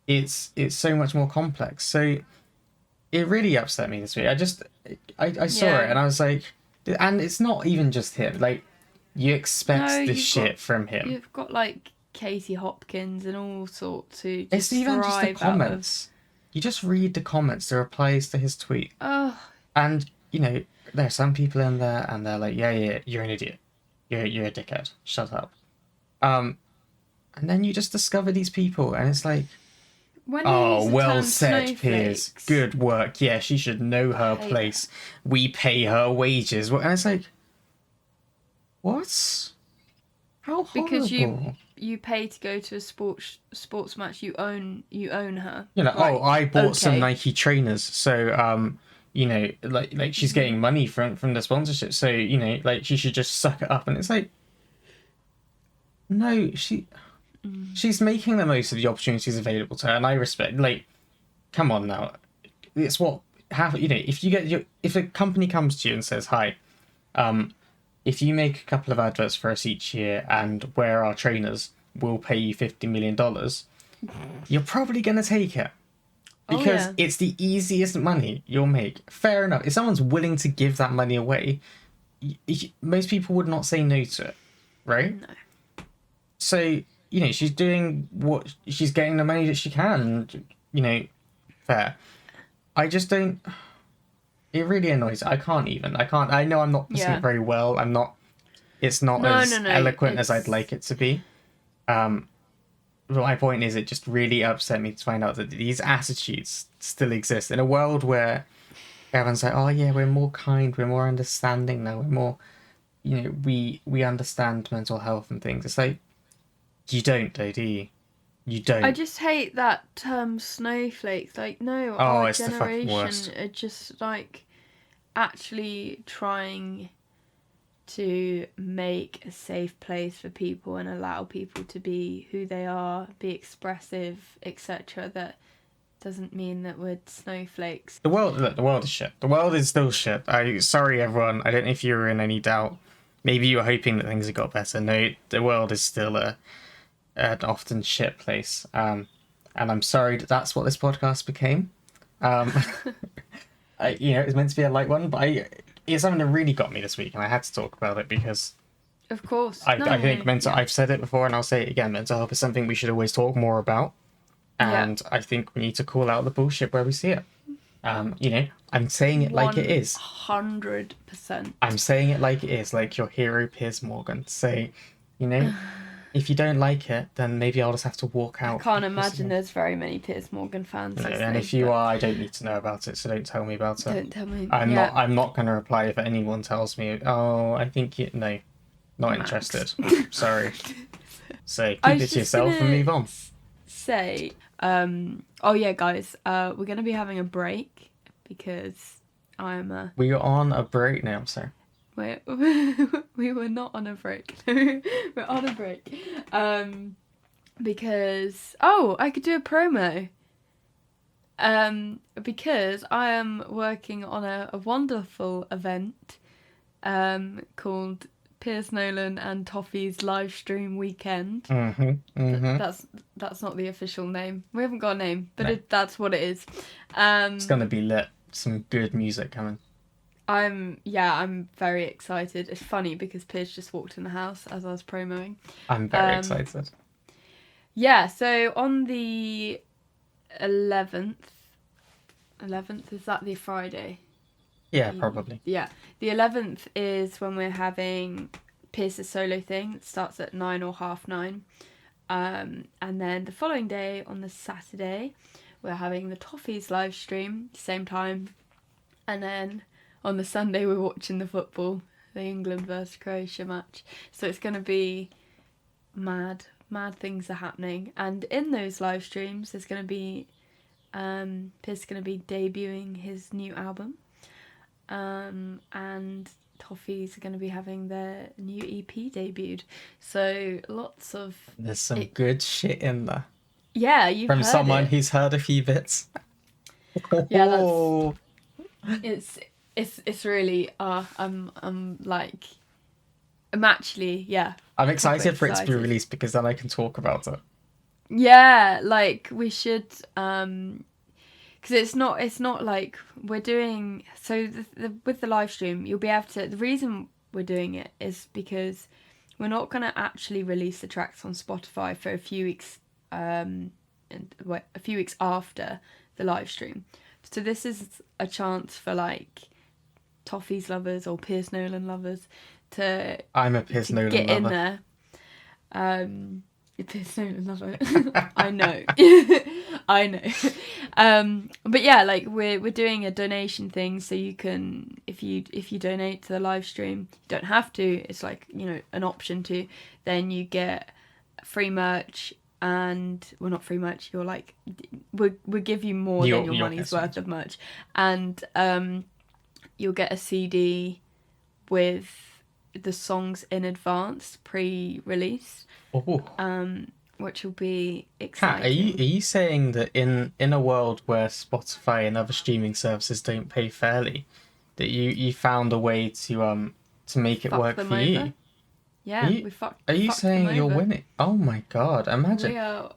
It's so much more complex. So it really upset me this week. I saw it Yeah. and I was like, and it's not even just him. Like, you No, expect this shit from him. you've got like Katie Hopkins and all sorts who It's just even just the thrive out of. comments. You just read the comments, the replies to his tweet, Oh, and there are some people in there, and they're like, yeah, you're an idiot, you're a dickhead, shut up. And then you just discover these people, and it's like, when they oh, use the well term said, Piers. snowflakes, Good work. Yeah, she should know I her hate it. place. We pay her wages. And it's like, what? How Because horrible. you pay to go to a sports match. You own her. You know, oh, Like, I bought some okay. Nike trainers, so you know, like she's getting money from the sponsorship, so you know, like she should just suck it up. And it's like, no, she's making the most of the opportunities available to her, and I respect. Like, come on now, it's what have you know? If you get if a company comes to you and says, "Hi, if you make a couple of adverts for us each year and wear our trainers, we'll pay you $50 million," you're probably gonna take it. Oh Because yeah. it's the easiest money you'll make. Fair enough. If someone's willing to give that money away, most people would not say no to it, right? No. So, you know, she's doing what she's getting the money that she can, and, you know, fair. I just don't. It really annoys. I can't even. I can't. I know I'm not putting it Yeah. very well. I'm not. It's not No, no, as no. eloquent as I'd like it to be. But my point is, it just really upset me to find out that these attitudes still exist in a world where everyone's like, "Oh yeah, we're more kind, we're more understanding now, we're more, you know, we understand mental health and things." It's like you don't, though, do you? You I don't. just hate that term snowflakes. Like, no, Oh, our it's the fucking generation worst. are just like actually trying to make a safe place for people and allow people to be who they are, be expressive, etc. That doesn't mean that we're snowflakes. The world, look, the world is shit. The world is still shit. Sorry, everyone. I don't know if you were in any doubt. Maybe you were hoping that things had got better. No, the world is still an often shit place. And I'm sorry that that's what this podcast became. Um, you know, it was meant to be a light one, but it's something that really got me this week, and I had to talk about it because Of course. I think mental. Yeah. I've said it before, and I'll say it again. Mental health is something we should always talk more about, Yeah. and I think we need to call out the bullshit where we see it. You know, I'm saying it like it is. 100%. I'm saying it like it is, like your hero Piers Morgan. So, you know, if you don't like it, then maybe I'll just have to walk I out. can't because, imagine there's very many Piers Morgan fans you know, listening. and if you but are, I don't need to know about it, so don't tell me about it. don't tell me. I'm Yeah. not. I'm not going to reply if anyone tells me. Oh, I think you. No, not Max. interested. Sorry. So I keep was it to just yourself and gonna move on. say, oh yeah, guys, we're gonna be having a break because I'm We are on a break now, sir. we're, we were not on a break. We're on a break. Because I could do a promo. Because I am working on a wonderful event called Piers Nolan and Toffee's live stream weekend. That's not the official name. We haven't got a name, but No. that's what it is. It's gonna be lit. Some good music coming. I'm very excited. It's funny because Piers just walked in the house as I was promoing. I'm very excited. Yeah, so on the 11th, is that the Friday? Yeah, probably. Yeah, the 11th is when we're having Pierce's solo thing. It starts at 9 or half 9. And then the following day, on the Saturday, we're having the Toffees live stream, same time. And then on the Sunday, we're watching the football, the England versus Croatia match. So it's going to be mad things are happening. And in those live streams, there's going to be Pierce going to be debuting his new album. And Toffees are going to be having their new EP debuted. So lots of... There's some good shit in there. Yeah, you've From heard someone it. who's heard a few bits. Yeah, it's really I'm like I'm actually I'm excited for it to be excited. released because then I can talk about it. Yeah, like we should because it's not like we're doing so with the live stream you'll be able to the reason we're doing it is because we're not going to actually release the tracks on Spotify for a few weeks a few weeks after the live stream. So this is a chance for like Toffees lovers or Piers Nolan lovers to I'm a Piers Nolan get lover. in there. Piers Nolan, love it. I know. I know. But yeah, like we're doing a donation thing, so you can, if you donate to the live stream, you don't have to. It's like, you know, an option to. Then you get free merch, and well, not free merch. You're like, we'll give you more than your money's worth of merch, and you'll get a CD with the songs in advance, pre-release. Oh. Which will be Kat, exciting. are you saying that in a world where Spotify and other streaming services don't pay fairly, that you found a way to make it work for you? Yeah, we fucked. Are you fucked them saying you're over. winning? Oh my god! Imagine. We are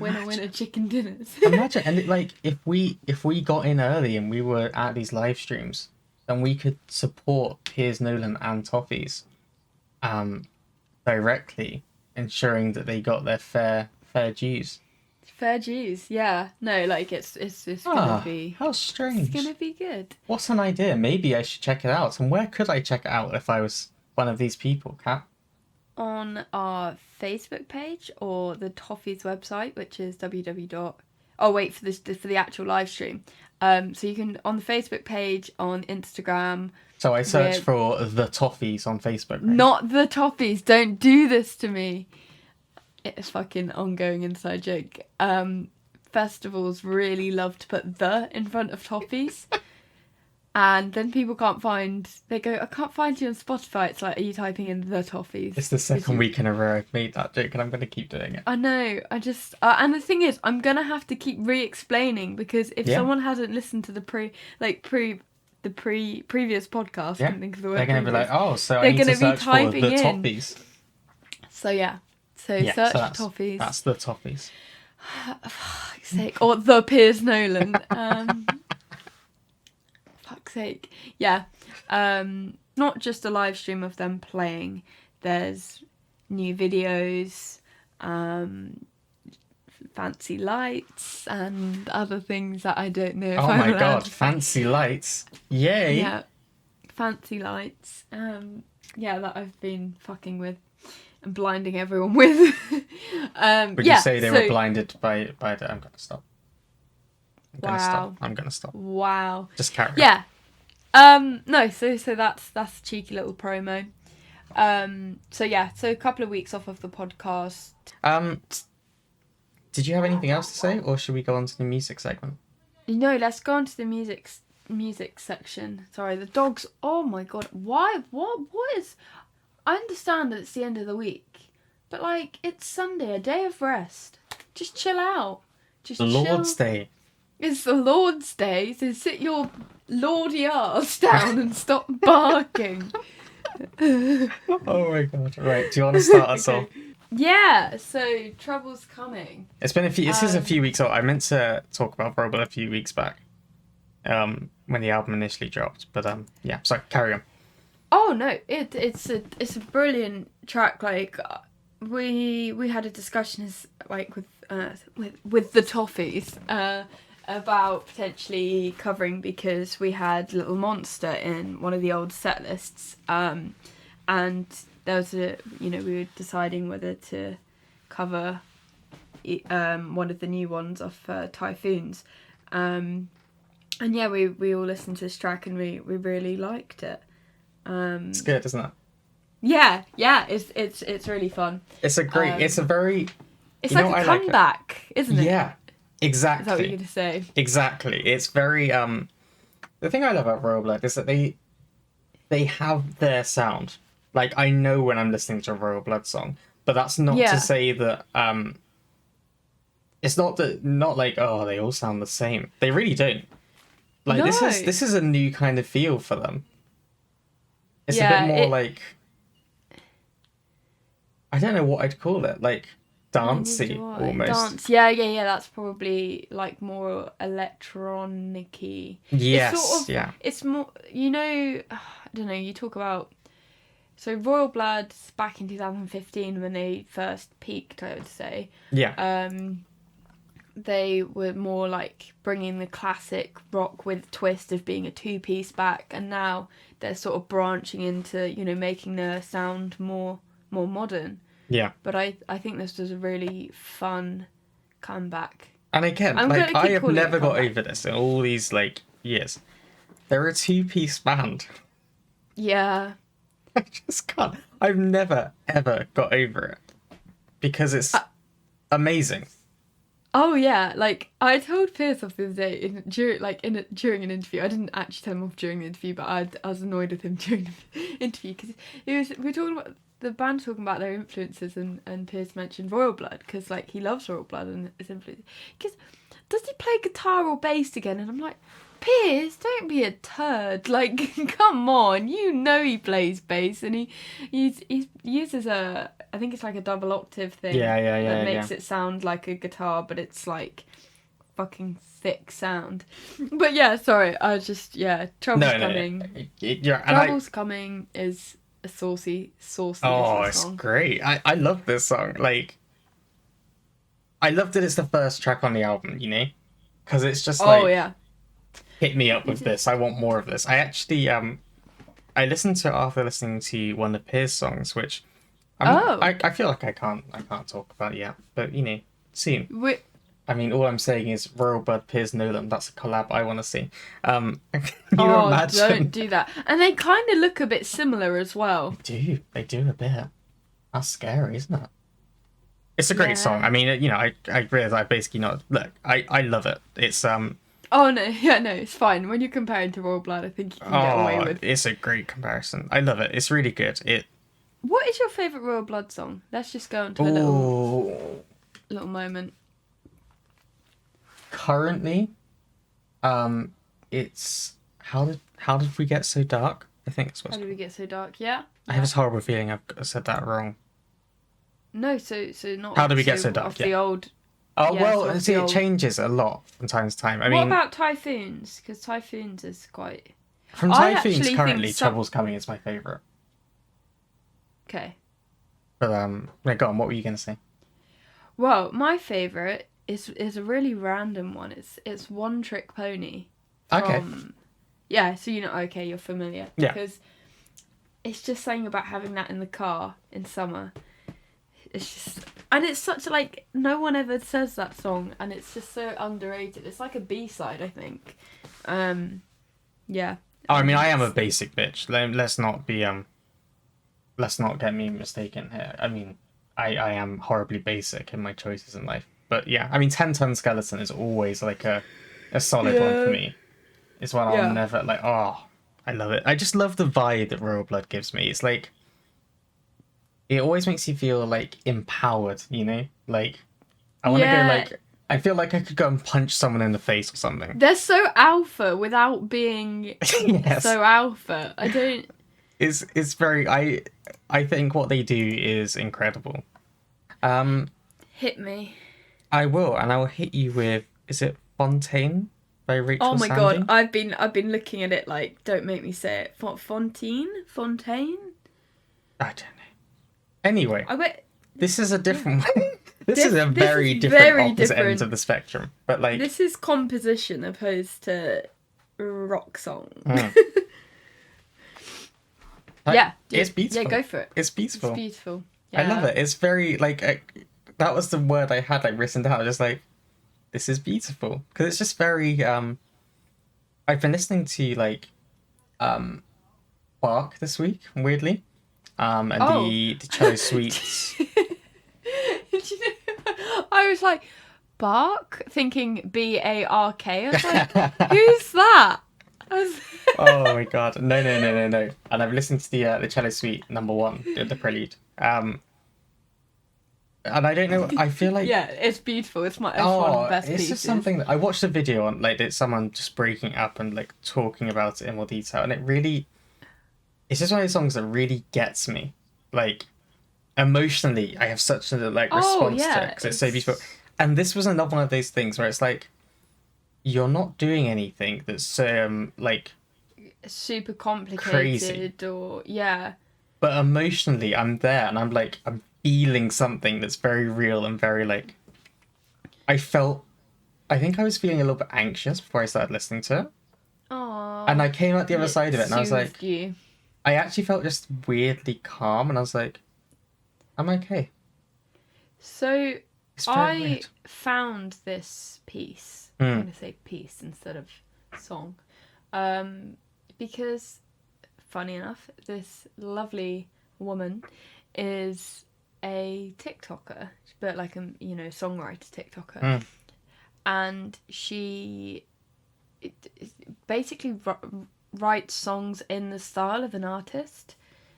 winner chicken dinners. Imagine, and like if we got in early and we were at these live streams, then we could support Piers Nolan and Toffees, directly, ensuring that they got their fair dues. Fair dues, yeah. No, like it's gonna be. How strange! It's gonna be good. What's an idea? Maybe I should check it out. And where could I check it out if I was one of these people, Kat? On our Facebook page or the Toffees website, which is www. Oh wait, for the actual live stream. So you can on the Facebook page, on Instagram. So I search for the Toffees on Facebook. Right? Not the Toffees. Don't do this to me. It's fucking ongoing inside joke. Festivals really love to put the in front of Toffees. And then people can't find... They go, I can't find you on Spotify. It's like, are you typing in the Toffees? It's the second week in a row I've made that joke, and I'm going to keep doing it. I know. I just... and the thing is, I'm going to have to keep re-explaining, because if someone hasn't listened to the previous podcast, I can think of the word. They're going to be like, oh, so they're I need to search for the in. Toffees. So yeah. So search for Toffees. That's the Toffees. Fuck's sake. Or the Piers Nolan. Fuck's sake. Yeah. Not just a live stream of them playing. There's new videos, fancy lights, and other things that I don't know if I'm allowed. Oh my god, fancy lights. Yay. Yeah. Fancy lights. Yeah, that I've been fucking with and blinding everyone with. Would you say they were blinded by the... I'm gonna stop. I'm gonna stop. Wow. Just carry on. Yeah. No, so that's a cheeky little promo. So a couple of weeks off of the podcast. Did you have anything else to say, or should we go on to the music segment? No, let's go on to the music section. Sorry, the dogs. Oh my god, why? What is? I understand that it's the end of the week, but like it's Sunday, a day of rest. Just chill out. Just the Lord's Day. It's the Lord's Day, so sit your lordy arse down and stop barking. Oh my god! Right, do you want to start us off? Yeah. So Trouble's coming. It's been a few. This is a few weeks old. I meant to talk about Verbal a few weeks back, when the album initially dropped. But yeah. So carry on. Oh no! It's a brilliant track. Like we had a discussion with the Toffees about potentially covering, because we had Little Monster in one of the old set lists, and there was we were deciding whether to cover one of the new ones off Typhoons, and yeah, we all listened to this track and we really liked it. It's good, isn't it? Yeah, it's really fun. It's a great. It's a very. It's like a comeback, isn't it? Yeah, exactly. Is that what you're gonna say? Exactly. It's very. The thing I love about Royal Blood is that they have their sound. Like, I know when I'm listening to a Royal Blood song, but that's not to say that it's not like, oh, they all sound the same. They really don't. Like, no. This is a new kind of feel for them. It's a bit more like, I don't know what I'd call it, like dancey almost. Dance, yeah. That's probably like more electronic-y. Yes, it's sort of, yeah. It's more, I don't know. You talk about Royal Blood back in 2015 when they first peaked, I would say. Yeah. They were more like bringing the classic rock with twist of being a two-piece back, and now they're sort of branching into, making their sound more modern. Yeah. But I think this was a really fun comeback. And again, I'm like gonna I keep have calling it never got comeback. over this in all these like years. They're a two-piece band. Yeah. I just can't. I've never ever got over it because it's amazing. Oh yeah, like I told Piers off the other day during an interview. I didn't actually tell him off during the interview, but I was annoyed with him during the interview because we were talking about the band talking about their influences, and Piers mentioned Royal Blood because like he loves Royal Blood and his influence. Because does he play guitar or bass again? And I'm like, Piers, don't be a turd. Like, come on, you know he plays bass, and he uses a, I think it's like a double octave thing that makes it sound like a guitar, but it's like fucking thick sound. But yeah, sorry, Trouble's No, no, Coming. you're, and Trouble's Coming is a saucy oh, little it's song. great. I love this song. Like, I love that it's the first track on the album. You know, because it's just Oh like yeah. hit me up with this. I want more of this. I actually I listened to it after listening to one of Piers' songs, which Oh. I feel like I can't talk about yet, but you know, soon. Wait, I mean, all I'm saying is Royal Blood, Piers Nolan. That's a collab I want to see. Can you oh, imagine? don't do that. And they kind of look a bit similar as well. They do a bit. That's scary, isn't it? It's a great Yeah. song. I mean, you know, I realize I basically not look. I love it. It's Oh no, yeah, no, it's fine. When you're comparing to Royal Blood, I think you can get away with. it's a great comparison. I love it. It's really good. What is your favourite Royal Blood song? Let's just go into a little moment. Currently, it's how did we get so dark? I think it's what's. How did we get so dark? Yeah. I have this horrible feeling I've said that wrong. No, so not. How did we get so dark? Off the old. Oh Yeah, well, so off see, the it old- changes a lot from time to time. I What mean, about Typhoons? Because Typhoons is quite. from I Typhoons actually currently, think some- Trouble's Coming is my favorite. Okay. But yeah, go on. What were you gonna say? Well, my favourite is a really random one. It's One Trick Pony. Okay. Yeah, so you know, okay, you're familiar. Yeah. Because it's just saying about having that in the car in summer. It's just, and it's such like no one ever says that song, and it's just so underrated. It's like a B-side, I think. Yeah. Oh, I mean, I am a basic bitch. Let's not be let's not get me mistaken here. I mean, I am horribly basic in my choices in life. But yeah, I mean, 10-Ton Skeleton is always like a solid one for me. It's one I'll never like. Oh, I love it. I just love the vibe that Royal Blood gives me. It's like it always makes you feel like empowered. You know, like I want to go like. I feel like I could go and punch someone in the face or something. They're so alpha without being Yes. so alpha. I don't. It's very. I think what they do is incredible. Hit me. I will, and I will hit you with. Is it Fontaine by Rachel? Oh my Sandy? god, I've been looking at it like, don't make me say it. Fontaine? I don't know. Anyway, I bet this is a different one. This is a this very is different very opposite different. ends of the spectrum. But like, this is composition opposed to rock song. like, Yeah, it's beautiful. Yeah, go for it. It's beautiful. It's beautiful. I love it. It's very like that was the word I had like written down. Just like this is beautiful because it's just very. I've been listening to like, Bark this week weirdly, and the cello suites. I was like, Bark, thinking BARK. I was like, who's that? Oh my god, no! And I've listened to the cello suite number 1, the prelude. And I don't know. I feel like yeah, it's beautiful. It's one of the best it's pieces. just something that I watched a video on, like it's someone just breaking it up and like talking about it in more detail, and it's just one of those songs that really gets me, like emotionally. I have such a like response to it because it's so beautiful. And this was another one of those things where it's like you're not doing anything that's like super complicated crazy. or yeah. But emotionally, I'm there, and I'm feeling something that's very real and very like. I think I was feeling a little bit anxious before I started listening to it. Aww. And I came out the other side of it, and I was like, you. I actually felt just weirdly calm, and I was like, I'm okay. So It's very I weird. found this piece. I'm Mm. going to say piece instead of song. Um, because, funny enough, this lovely woman is a TikToker, but like a songwriter TikToker, Mm. and she basically writes songs in the style of an artist.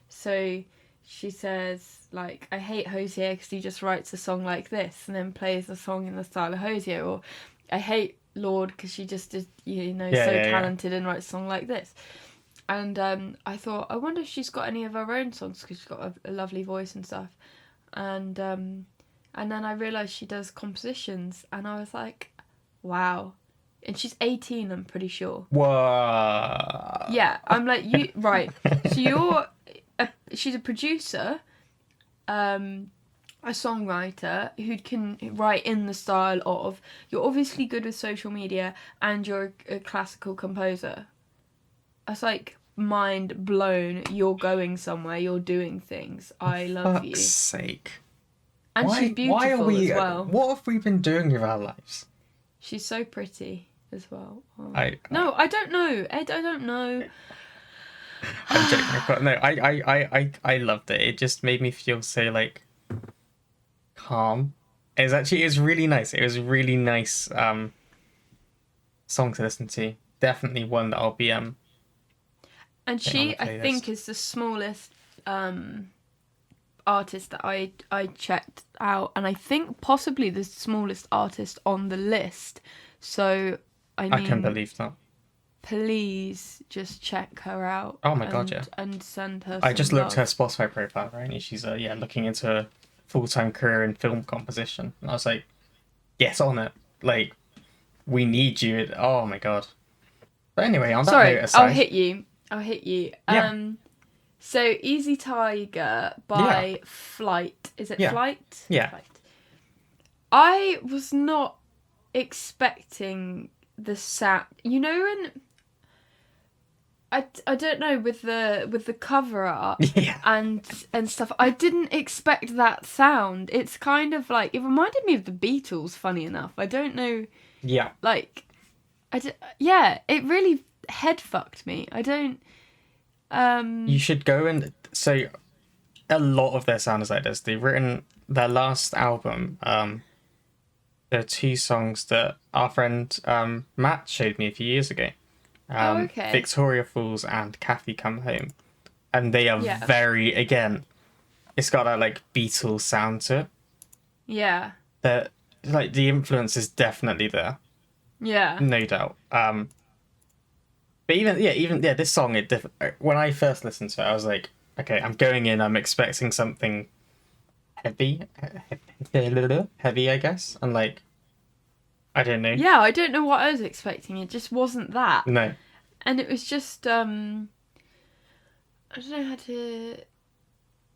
So she says, like, I hate Hosier because he just writes a song like this and then plays a song in the style of Hosier. Or I hate Lord because she just is, Yeah, so yeah, yeah. talented and writes a song like this. And I thought, I wonder if she's got any of her own songs because she's got a lovely voice and stuff. And then I realised she does compositions and I was like, wow. And she's 18, I'm pretty sure. Whoa. Yeah, I'm like, you, right. So she's a producer, a songwriter who can write in the style of, you're obviously good with social media and you're a classical composer. I was like, mind blown, you're going somewhere, you're doing things. I love you. Fuck's sake. And she's Why are beautiful we? as well. What have we been doing with our lives? She's so pretty as well. Oh. No, I don't know. Ed, I don't know. I'm joking. But no, I loved it. It just made me feel so like calm. It was really nice. It was a really nice song to listen to. Definitely one that I'll be And putting on she, the I playlist. think, is the smallest artist that I checked out, and I think possibly the smallest artist on the list. So I I can mean, believe that. please just check her out. Oh my God, yeah. And send her. I just some looked her love. Spotify profile, right? And she's looking into a full-time career in film composition. And I was like, yes, on it. Like, we need you. Oh my God. But anyway, on that note Sorry, aside, I'll hit you. Yeah. So Easy Tiger by Flight. Is it Yeah. Flight? Yeah. Flight. I was not expecting the sound. You know when I don't know, with the cover art Yeah. and stuff, I didn't expect that sound. It's kind of like, it reminded me of the Beatles, funny enough. I don't know, Yeah. like yeah, it really head fucked me. I don't You should go and so a lot of their sound is like this. They've written their last album. There are two songs that our friend Matt showed me a few years ago. okay. Victoria Falls and Kathy Come Home. And they are Yeah. very, again, it's got that like Beatles sound to it. Yeah. That like the influence is definitely there. Yeah. No doubt. But even this song, when I first listened to it, I was like, okay, I'm going in, I'm expecting something heavy, heavy, I guess, and like, I don't know. Yeah, I don't know what I was expecting. It just wasn't that. No. And it was just I don't know how to.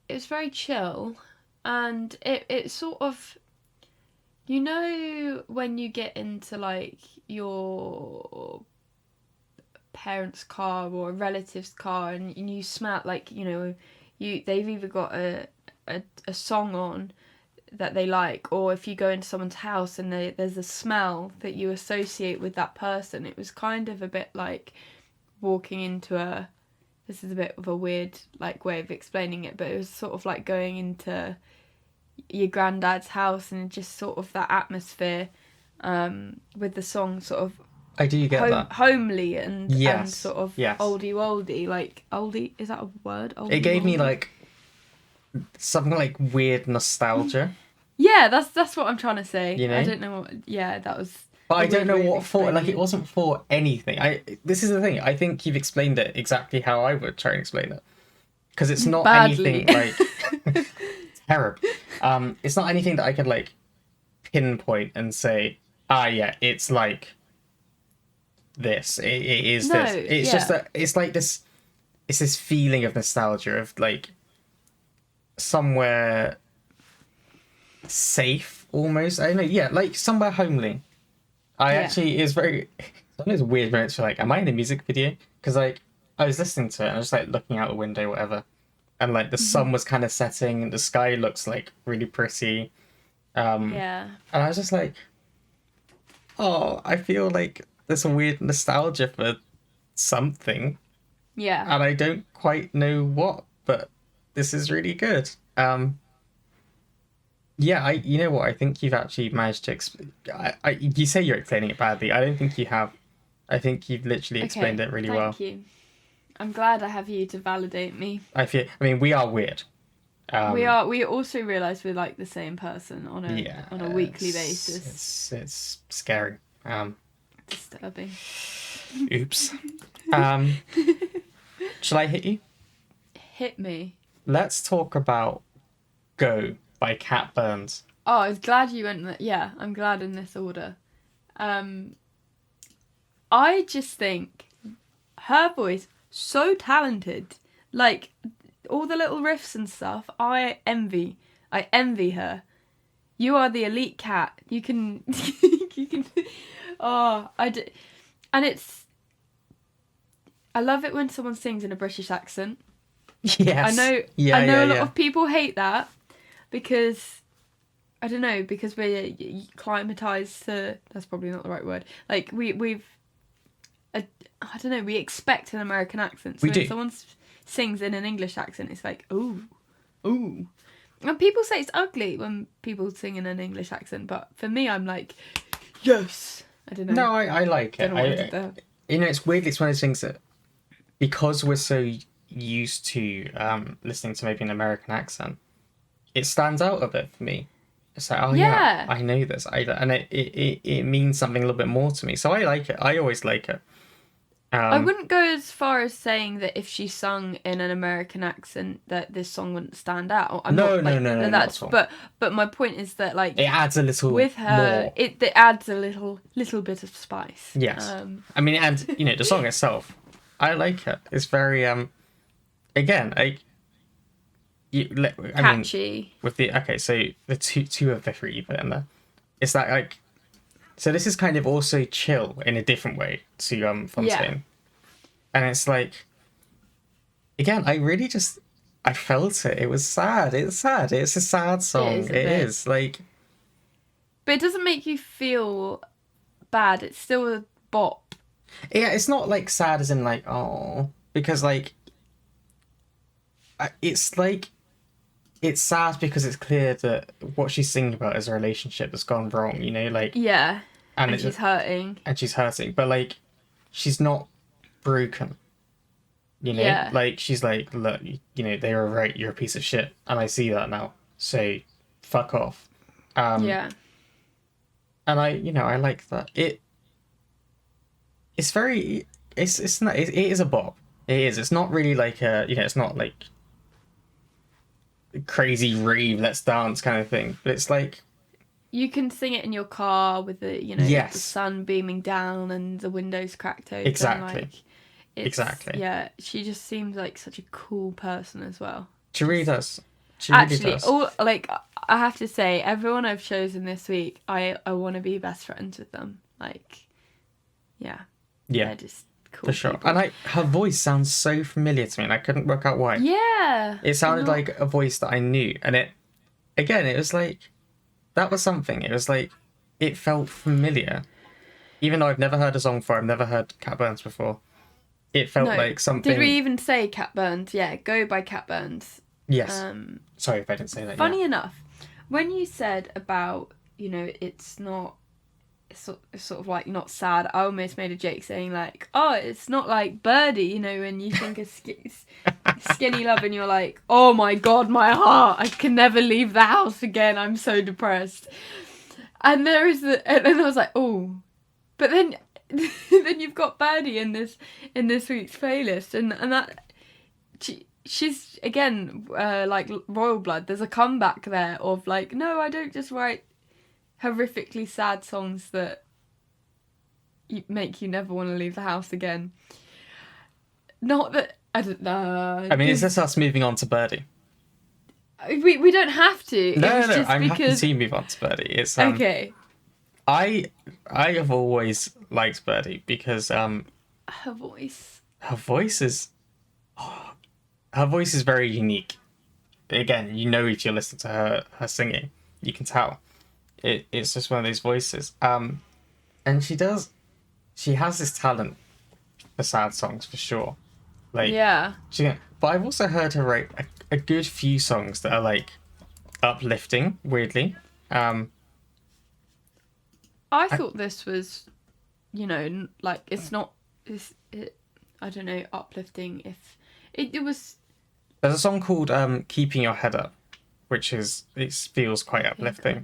It was very chill, and it sort of, when you get into like your parents' car or a relative's car, and you smell like they've either got a song on that they like, or if you go into someone's house and there's a smell that you associate with that person. It was kind of a bit like walking into this is a bit of a weird like way of explaining it, but it was sort of like going into your granddad's house, and just sort of that atmosphere with the song sort of I do get that. homely and Yes. sort of Yes. oldie, like oldie, is that a word? It gave me Oldie-woldy? like something like weird nostalgia. Yeah, that's what I'm trying to say. You know? I don't know what. Yeah, that was. But I don't know weird way of what for. Like, explaining it wasn't for anything. This is the thing. I think you've explained it exactly how I would try and explain it, because it's not Badly. anything like terrible. It's not anything that I could like pinpoint and say, yeah, it's like this. It is No, this. It's yeah. just that it's like this. It's this feeling of nostalgia of like somewhere safe almost. I don't know. Yeah, like somewhere homely. Actually, it's very. Sometimes weird when it's like, am I in a music video? Because like I was listening to it and I was like looking out the window, whatever, and like the sun was kind of setting and the sky looks like really pretty, Yeah. And I was just like, oh, I feel like there's a weird nostalgia for something, Yeah. and I don't quite know what, but this is really good. Yeah, you know what? I think you've actually managed to. You say you're explaining it badly. I don't think you have. I think you've literally explained Okay. it really well. Thank you. I'm glad I have you to validate me. I mean, we are weird. We are. We also realise we're like the same person Yeah, on a weekly basis. it's scary. Disturbing. Oops. Shall I hit you? Hit me. Let's talk about "Go" by Cat Burns. Oh, I was glad you went. Yeah, I'm glad in this order. I just think her voice so talented. Like all the little riffs and stuff. I envy her. You are the elite cat. You can. You can. Oh, and it's. I love it when someone sings in a British accent. Yes. I know a lot of people hate that because I don't know, because we're climatized to, that's probably not the right word. Like we've I don't know, we expect an American accent. So we do. when someone sings in an English accent, it's like, ooh. And people say it's ugly when people sing in an English accent, but for me, I'm like, yes. I don't know. No, I like it. You know, it's weird. It's one of those things that, because we're so used to listening to maybe an American accent, it stands out a bit for me. It's like, oh yeah, I know this. And it means something a little bit more to me. So I like it. I always like it. I wouldn't go as far as saying that if she sung in an American accent that this song wouldn't stand out. No. That's, but my point is that like it adds a little with her more. it adds a little bit of spice. Yes. I mean, and you know, the song itself, I like it. It's very again, like catchy. Mean, with the so the two of the three you put in there, it's that like. So this is kind of also chill in a different way to from Spain. And it's like, again, I felt it. It was sad. It's sad. It's a sad song. It is like, but it doesn't make you feel bad. It's still a bop. Yeah, it's not like sad as in like, oh, because like it's like, it's sad because it's clear that what she's singing about is a relationship that's gone wrong, you know, like... Yeah, and she's hurting. And she's hurting, but, like, she's not broken, you know? Yeah. Like, she's like, look, you know, they were right, you're a piece of shit, and I see that now, so fuck off. Yeah. And I like that. It's very... It's not... It is a bop. It is. It's not really like a... You know, it's not like... crazy rave, let's dance kind of thing, but it's like you can sing it in your car with the the sun beaming down and the windows cracked open. Exactly. Exactly. Yeah, she just seems like such a cool person as well. She really does. All like I have to say, everyone I've chosen this week, I want to be best friends with them. Like, yeah, they're just cool for sure. people. And her voice sounds so familiar to me, and I couldn't work out why. Yeah, it sounded like a voice that I knew, and it was like that was something. It was like it felt familiar, even though I've never heard a song before. I've never heard Cat Burns before. It felt like something. Did we even say Cat Burns? Yeah, Go by Cat Burns. Yes. Sorry if I didn't say that. Funny enough, when you said about it's not. It's sort of like not sad. I almost made a joke saying like, oh, it's not like Birdie, when you think of Skinny Love and you're like, oh my god, my heart, I can never leave the house again, I'm so depressed. And there is and I was like, oh, but then then you've got Birdie in this week's playlist, and that she's again like Royal Blood. There's a comeback there of like, no, I don't just write horrifically sad songs that make you never want to leave the house again. Not that I don't know. I mean, is this us moving on to Birdie? We don't have to. No. I'm happy to move on to Birdie. It's okay. I have always liked Birdie because her voice is very unique. Again, if you're listening to her singing, you can tell. It's just one of those voices. And she has this talent for sad songs for sure. Like Yeah. but I've also heard her write a good few songs that are like uplifting. Weirdly, I I, thought this was, like it's not. I don't know, uplifting. If it was. there's a song called "Keeping Your Head Up," which it feels quite I think I uplifting.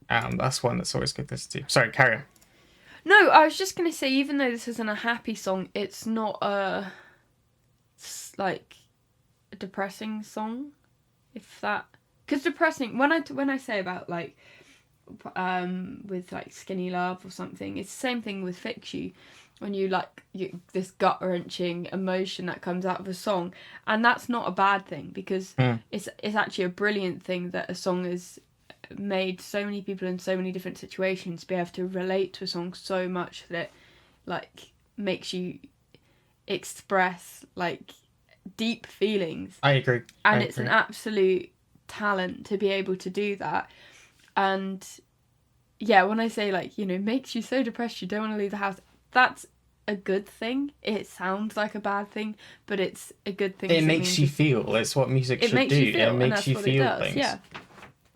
know. That's one that's always good to listen to. Sorry, carry on. No, I was just gonna say, even though this isn't a happy song, it's not like a depressing song. If that, because depressing, when I say about like with like Skinny Love or something, it's the same thing with Fix You, when this gut wrenching emotion that comes out of a song, and that's not a bad thing, because it's actually a brilliant thing that a song has made so many people in so many different situations be able to relate to a song so much that it like makes you express like deep feelings. I agree. And it's an absolute talent to be able to do that. And yeah, when I say like, makes you so depressed you don't want to leave the house, that's a good thing. It sounds like a bad thing, but it's a good thing. It makes you feel. It's what music should do. It makes you feel things. Yeah.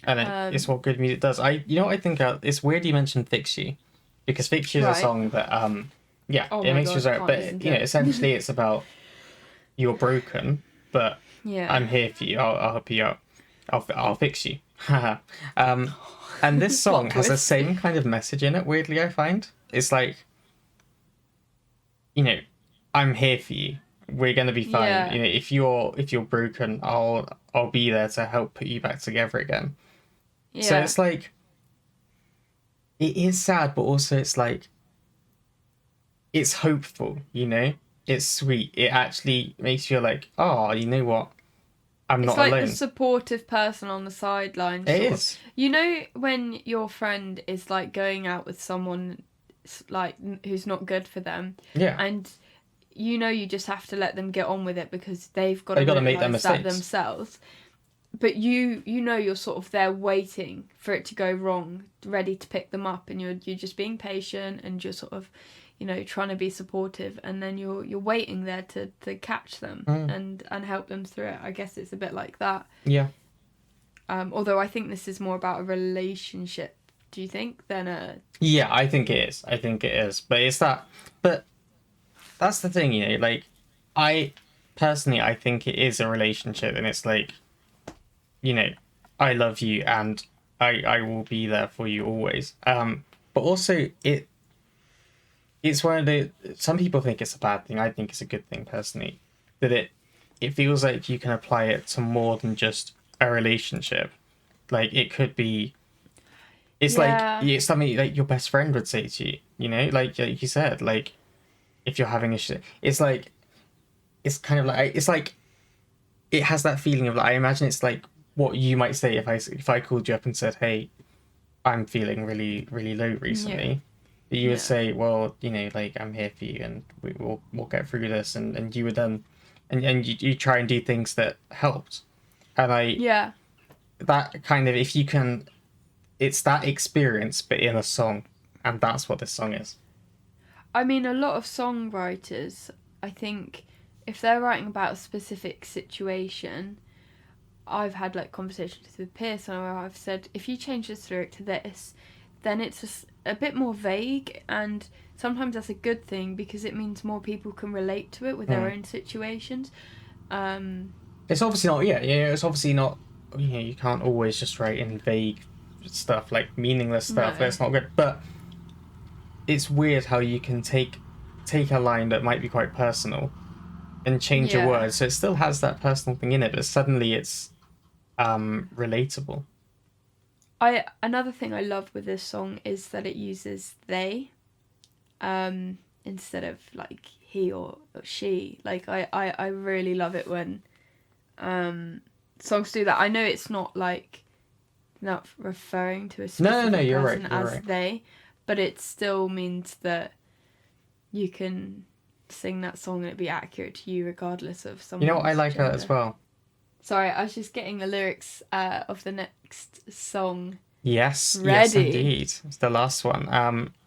And it's what good music does. What I think it's weird you mentioned Fix You, because Fix You is a song that it makes you so, but essentially it's about you're broken, but I'm here for you. I'll help you out. I'll fix you. And this song has the same kind of message in it. Weirdly, I find it's like, I'm here for you. We're gonna be fine. Yeah. If you're broken, I'll be there to help put you back together again. Yeah. So it's like, it is sad, but also it's like, it's hopeful. It's sweet. It actually makes you feel like, oh, you know what? I'm not alone. It's like the supportive person on the sidelines. It is. When your friend is like going out with someone like who's not good for them. Yeah. And you just have to let them get on with it, because they've got to make their mistakes themselves. But you're sort of there waiting for it to go wrong, ready to pick them up, and you're just being patient, and you're sort of trying to be supportive, and then you're waiting there to catch them and help them through it. I guess it's a bit like that. Yeah. Although I think this is more about a relationship, do you think, than a... Yeah, I think it is. But it's that... But that's the thing, like, I think it is a relationship, and it's like, I love you, and I will be there for you always. But also, it's one of the... Some people think it's a bad thing. I think it's a good thing, personally. That it feels like you can apply it to more than just a relationship. Like, it could be... It's like, it's something like your best friend would say to you, Like you said, like, if you're having a shit... It's like... It's kind of like... It's like... It has that feeling of, like... I imagine it's like what you might say if I called you up and said, hey, I'm feeling really, really low recently. Yeah. You would say, well, like, I'm here for you, and we'll get through this, and you would then, and you try and do things that helped, and that kind of, if you can, it's that experience but in a song, and that's what this song is. I mean, a lot of songwriters, I think, if they're writing about a specific situation, I've had like conversations with Piers where I've said, if you change this lyric to this, then it's just a bit more vague, and sometimes that's a good thing, because it means more people can relate to it with their own situations. It's obviously not, it's obviously not, you can't always just write in vague stuff, like meaningless stuff. That's not good. But it's weird how you can take a line that might be quite personal and change your words, so it still has that personal thing in it, but suddenly it's relatable. Another thing I love with this song is that it uses they instead of like he or she. Like I really love it when songs do that. I know it's not referring to a specific person as right. They, but it still means that you can sing that song and it be accurate to you regardless of someone. What I like as well. Sorry, I was just getting the lyrics of the next song Yes, yes, Ready. indeed. It's the last one.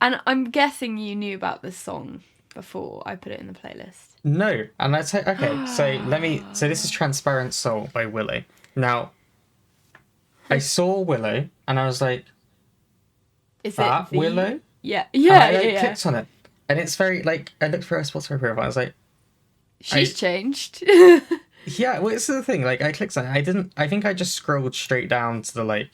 And I'm guessing you knew about this song before I put it in the playlist. No, and I say okay. So let me. So this is "Transparent Soul" by Willow. Now, I saw Willow, and I was like, Is "That it the... Willow?" Yeah, And yeah, I yeah. clicked on it, and it's very like I looked for a Spotify profile. I was like, She's changed. yeah. Well, it's the thing. Like I clicked on it. I didn't. I think I just scrolled straight down to the like.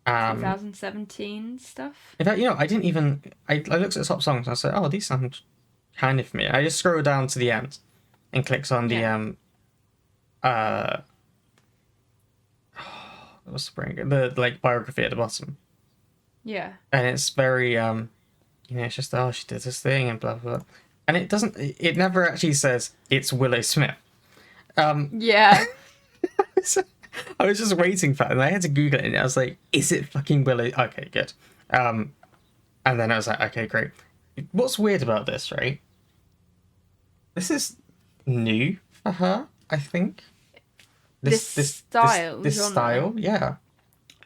2017 stuff. In fact, I didn't even. I looked at the top songs and I said, "Oh, these sound kind of familiar." I just scrolled down to the end, and clicked on the what's the like biography at the bottom. Yeah. And it's very it's just she did this thing and blah blah blah. And it never actually says it's Willow Smith. Yeah. So I was just waiting for it, and I had to Google it, and I was like, is it fucking Willow? Okay, good. And then I was like, okay, great. What's weird about this, right? This is new for her, I think. This style, this genre. style, yeah.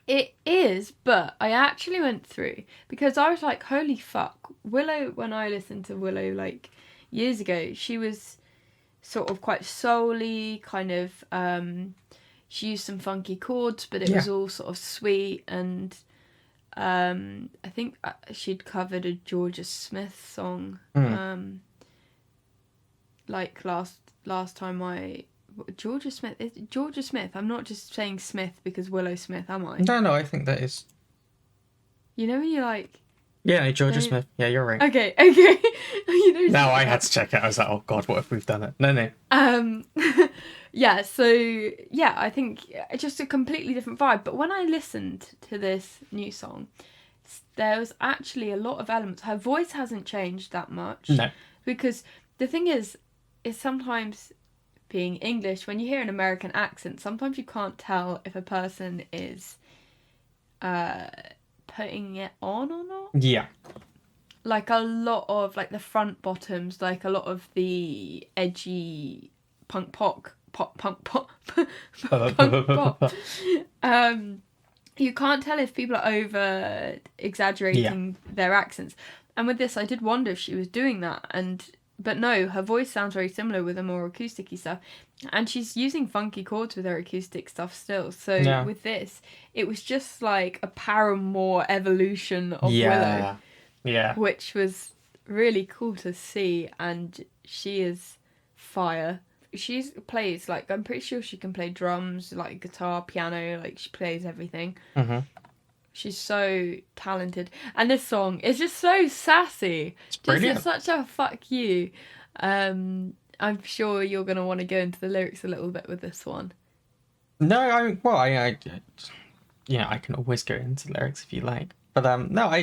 It is, but I actually went through because I was like, holy fuck. Willow, when I listened to Willow like years ago, she was sort of quite soul-y, kind of, she used some funky chords, but it was all sort of sweet, and I think she'd covered a Georgia Smith song, like last time Georgia Smith. Is it Georgia Smith? I'm not just saying Smith because Willow Smith, am I? No, I think that is. You know when you're like. Yeah, no, Georgia Smith. Yeah, you're right. Okay. Now I had to check it. I was like, oh god, what if we've done it? No. Yeah. So yeah, I think it's just a completely different vibe. But when I listened to this new song, there was actually a lot of elements. Her voice hasn't changed that much. No. Because the thing is sometimes, being English, when you hear an American accent, sometimes you can't tell if a person is putting it on or not. Yeah. Like a lot of like the front bottoms, like a lot of the edgy punk pop. You can't tell if people are over exaggerating their accents. And with this, I did wonder if she was doing that, but no, her voice sounds very similar with the more acoustic-y stuff. And she's using funky chords with her acoustic stuff still. So with this, it was just like a Paramore evolution of Willow. Yeah. Which was really cool to see. And she is fire. She plays, like, I'm pretty sure she can play drums, like guitar, piano, like she plays everything. Mm-hmm. She's so talented. And this song is just so sassy. It's brilliant. Just such a fuck you. I'm sure you're going to want to go into the lyrics a little bit with this one. No, I can always go into lyrics if you like. But no, I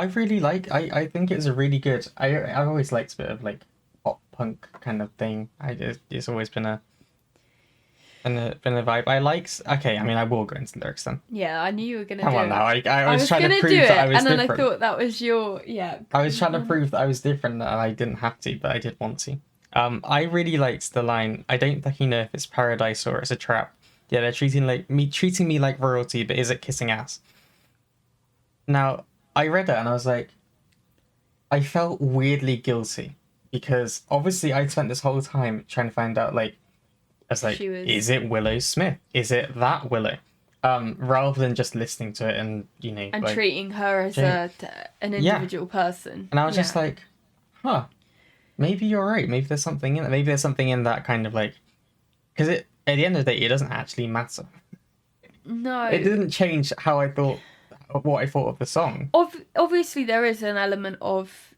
really like, I think it's a really good, I've always liked a bit of like pop punk kind of thing. It's always been a vibe. I will go into the lyrics then. Yeah, I knew you were going to do it. Come on now, I was trying to prove that I was and then different. I thought that was your, I was trying to prove that I was different and I didn't have to, but I did want to. I really liked the line, I don't fucking know if it's paradise or it's a trap. Yeah, they're treating me like royalty, but is it kissing ass? Now, I read it and I was like, I felt weirdly guilty because obviously I'd spent this whole time trying to find out, like, I was like, is it Willow Smith? Is it that Willow? Rather than just listening to it and, and like, treating her as an individual person. And I was just like, huh, maybe you're right. Maybe there's something in it. Maybe there's something in that kind of like, because at the end of the day, it doesn't actually matter. No. It didn't change what I thought of the song. Obviously, there is an element of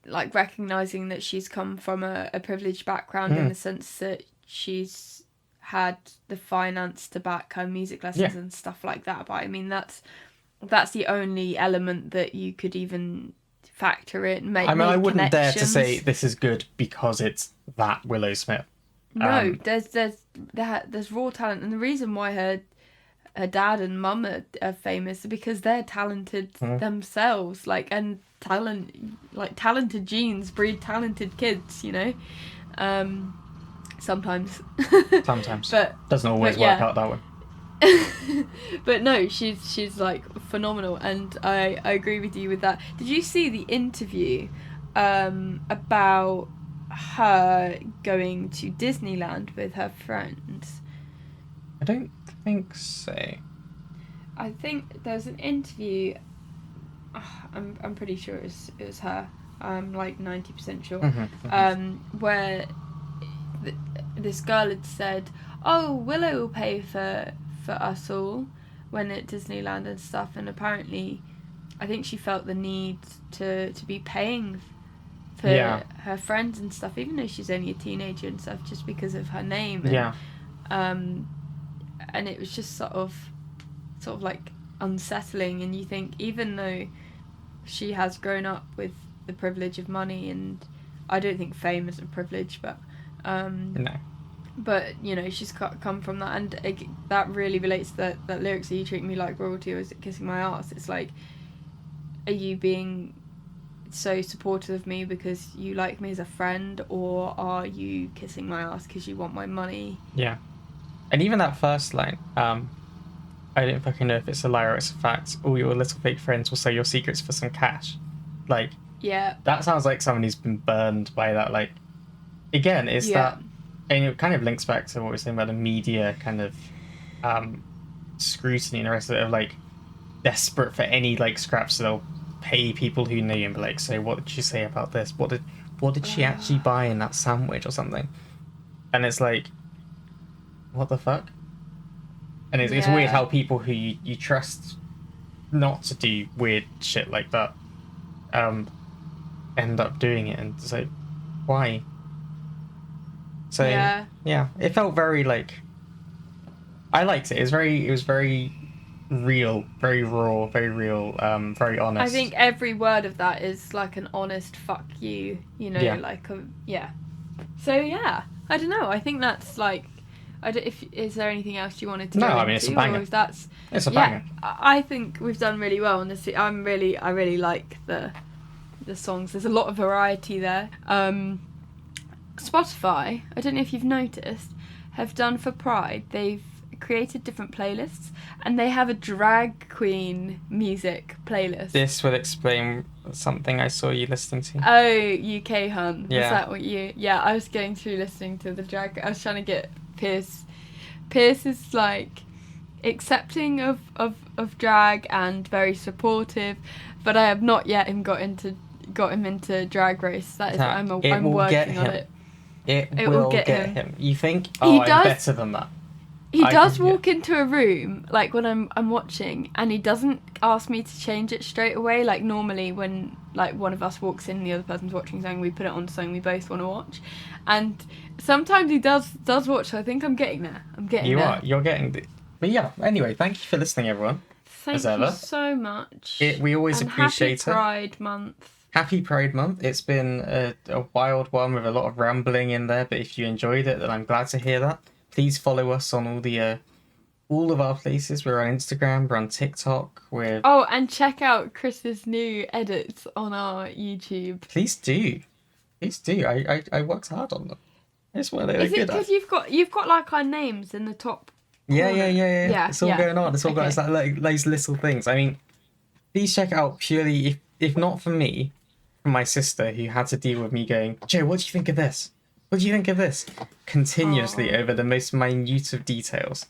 like recognizing that she's come from a privileged background in the sense that she's had the finance to back her music lessons and stuff like that. But I mean, that's the only element that you could even factor in. I wouldn't dare to say this is good because it's that Willow Smith. No, there's raw talent, and the reason why her dad and mum are famous because they're talented themselves, and talented genes breed talented kids, sometimes. Sometimes. But doesn't always work out that way. But no, she's like phenomenal, and I agree with you with that. Did you see the interview about her going to Disneyland with her friends? I don't think so. I think there's an interview. I'm pretty sure it was her. I'm like 90% sure. Where this girl had said, "Oh, Willow will pay for us all when at Disneyland and stuff," and apparently, I think she felt the need to be paying for her friends and stuff, even though she's only a teenager and stuff, just because of her name. And, and it was just sort of like unsettling, and you think, even though she has grown up with the privilege of money, and I don't think fame is a privilege, but no. But, you know, she's come from that, and that really relates to that lyrics, "Are you treating me like royalty, or is it kissing my ass?" It's like, are you being so supportive of me because you like me as a friend, or are you kissing my ass because you want my money? Yeah. And even that first line, I don't fucking know if it's a lie or it's a fact. All your little fake friends will sell your secrets for some cash. Like, yeah, that sounds like someone who's been burned by that. Like, again, it's that, and it kind of links back to what we were saying about the media kind of scrutiny and the rest of it, of like desperate for any like scraps, so they'll pay people who know you and be like, "So what did she say about this? What did she actually buy in that sandwich or something?" And it's like, what the fuck? And it's weird how people who you trust not to do weird shit like that end up doing it, and it's like, why? So yeah, it felt very like, I liked it. It was very real, very raw, very real, very honest. I think every word of that is like an honest fuck you, you know, like So yeah, I don't know. I think that's like, is there anything else you wanted to go into? No, I mean, it's a banger. It's a banger. I think we've done really well on this. I really like the songs. There's a lot of variety there. Spotify, I don't know if you've noticed, have done for Pride. They've created different playlists, and they have a drag queen music playlist. This would explain something I saw you listening to. Oh, UK Hun. Yeah. Is that what you... Yeah, I was going through listening to the drag... I was trying to get Piers. Piers is like accepting of drag and very supportive, but I have not yet got him into Drag Race. That is, I'm working on it. It will get him. You think, I'm better than that. He does walk into a room, like when I'm watching, and he doesn't ask me to change it straight away. Like normally when like one of us walks in and the other person's watching something, we put it on something we both want to watch. And sometimes he does watch, so I think I'm getting there. You're getting there. But yeah, anyway, thank you for listening, everyone. Thank you so much. We always appreciate it. Happy Pride Month. Happy Pride Month. It's been a wild one with a lot of rambling in there, but if you enjoyed it, then I'm glad to hear that. Please follow us on all of our places. We're on Instagram, we're on TikTok, and check out Chris's new edits on our YouTube. Please do. I worked hard on them. Is it because you've got like our names in the top corner? Yeah. It's all going on. It's all got like those little things. I mean, please check it out purely if not for me, from my sister who had to deal with me going, "Joe, what do you think of this? What do you think of this?" continuously over the most minute of details.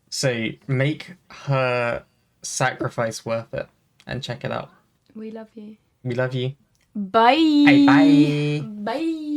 So make her sacrifice worth it and check it out. We love you. We love you. Bye. Bye. Bye.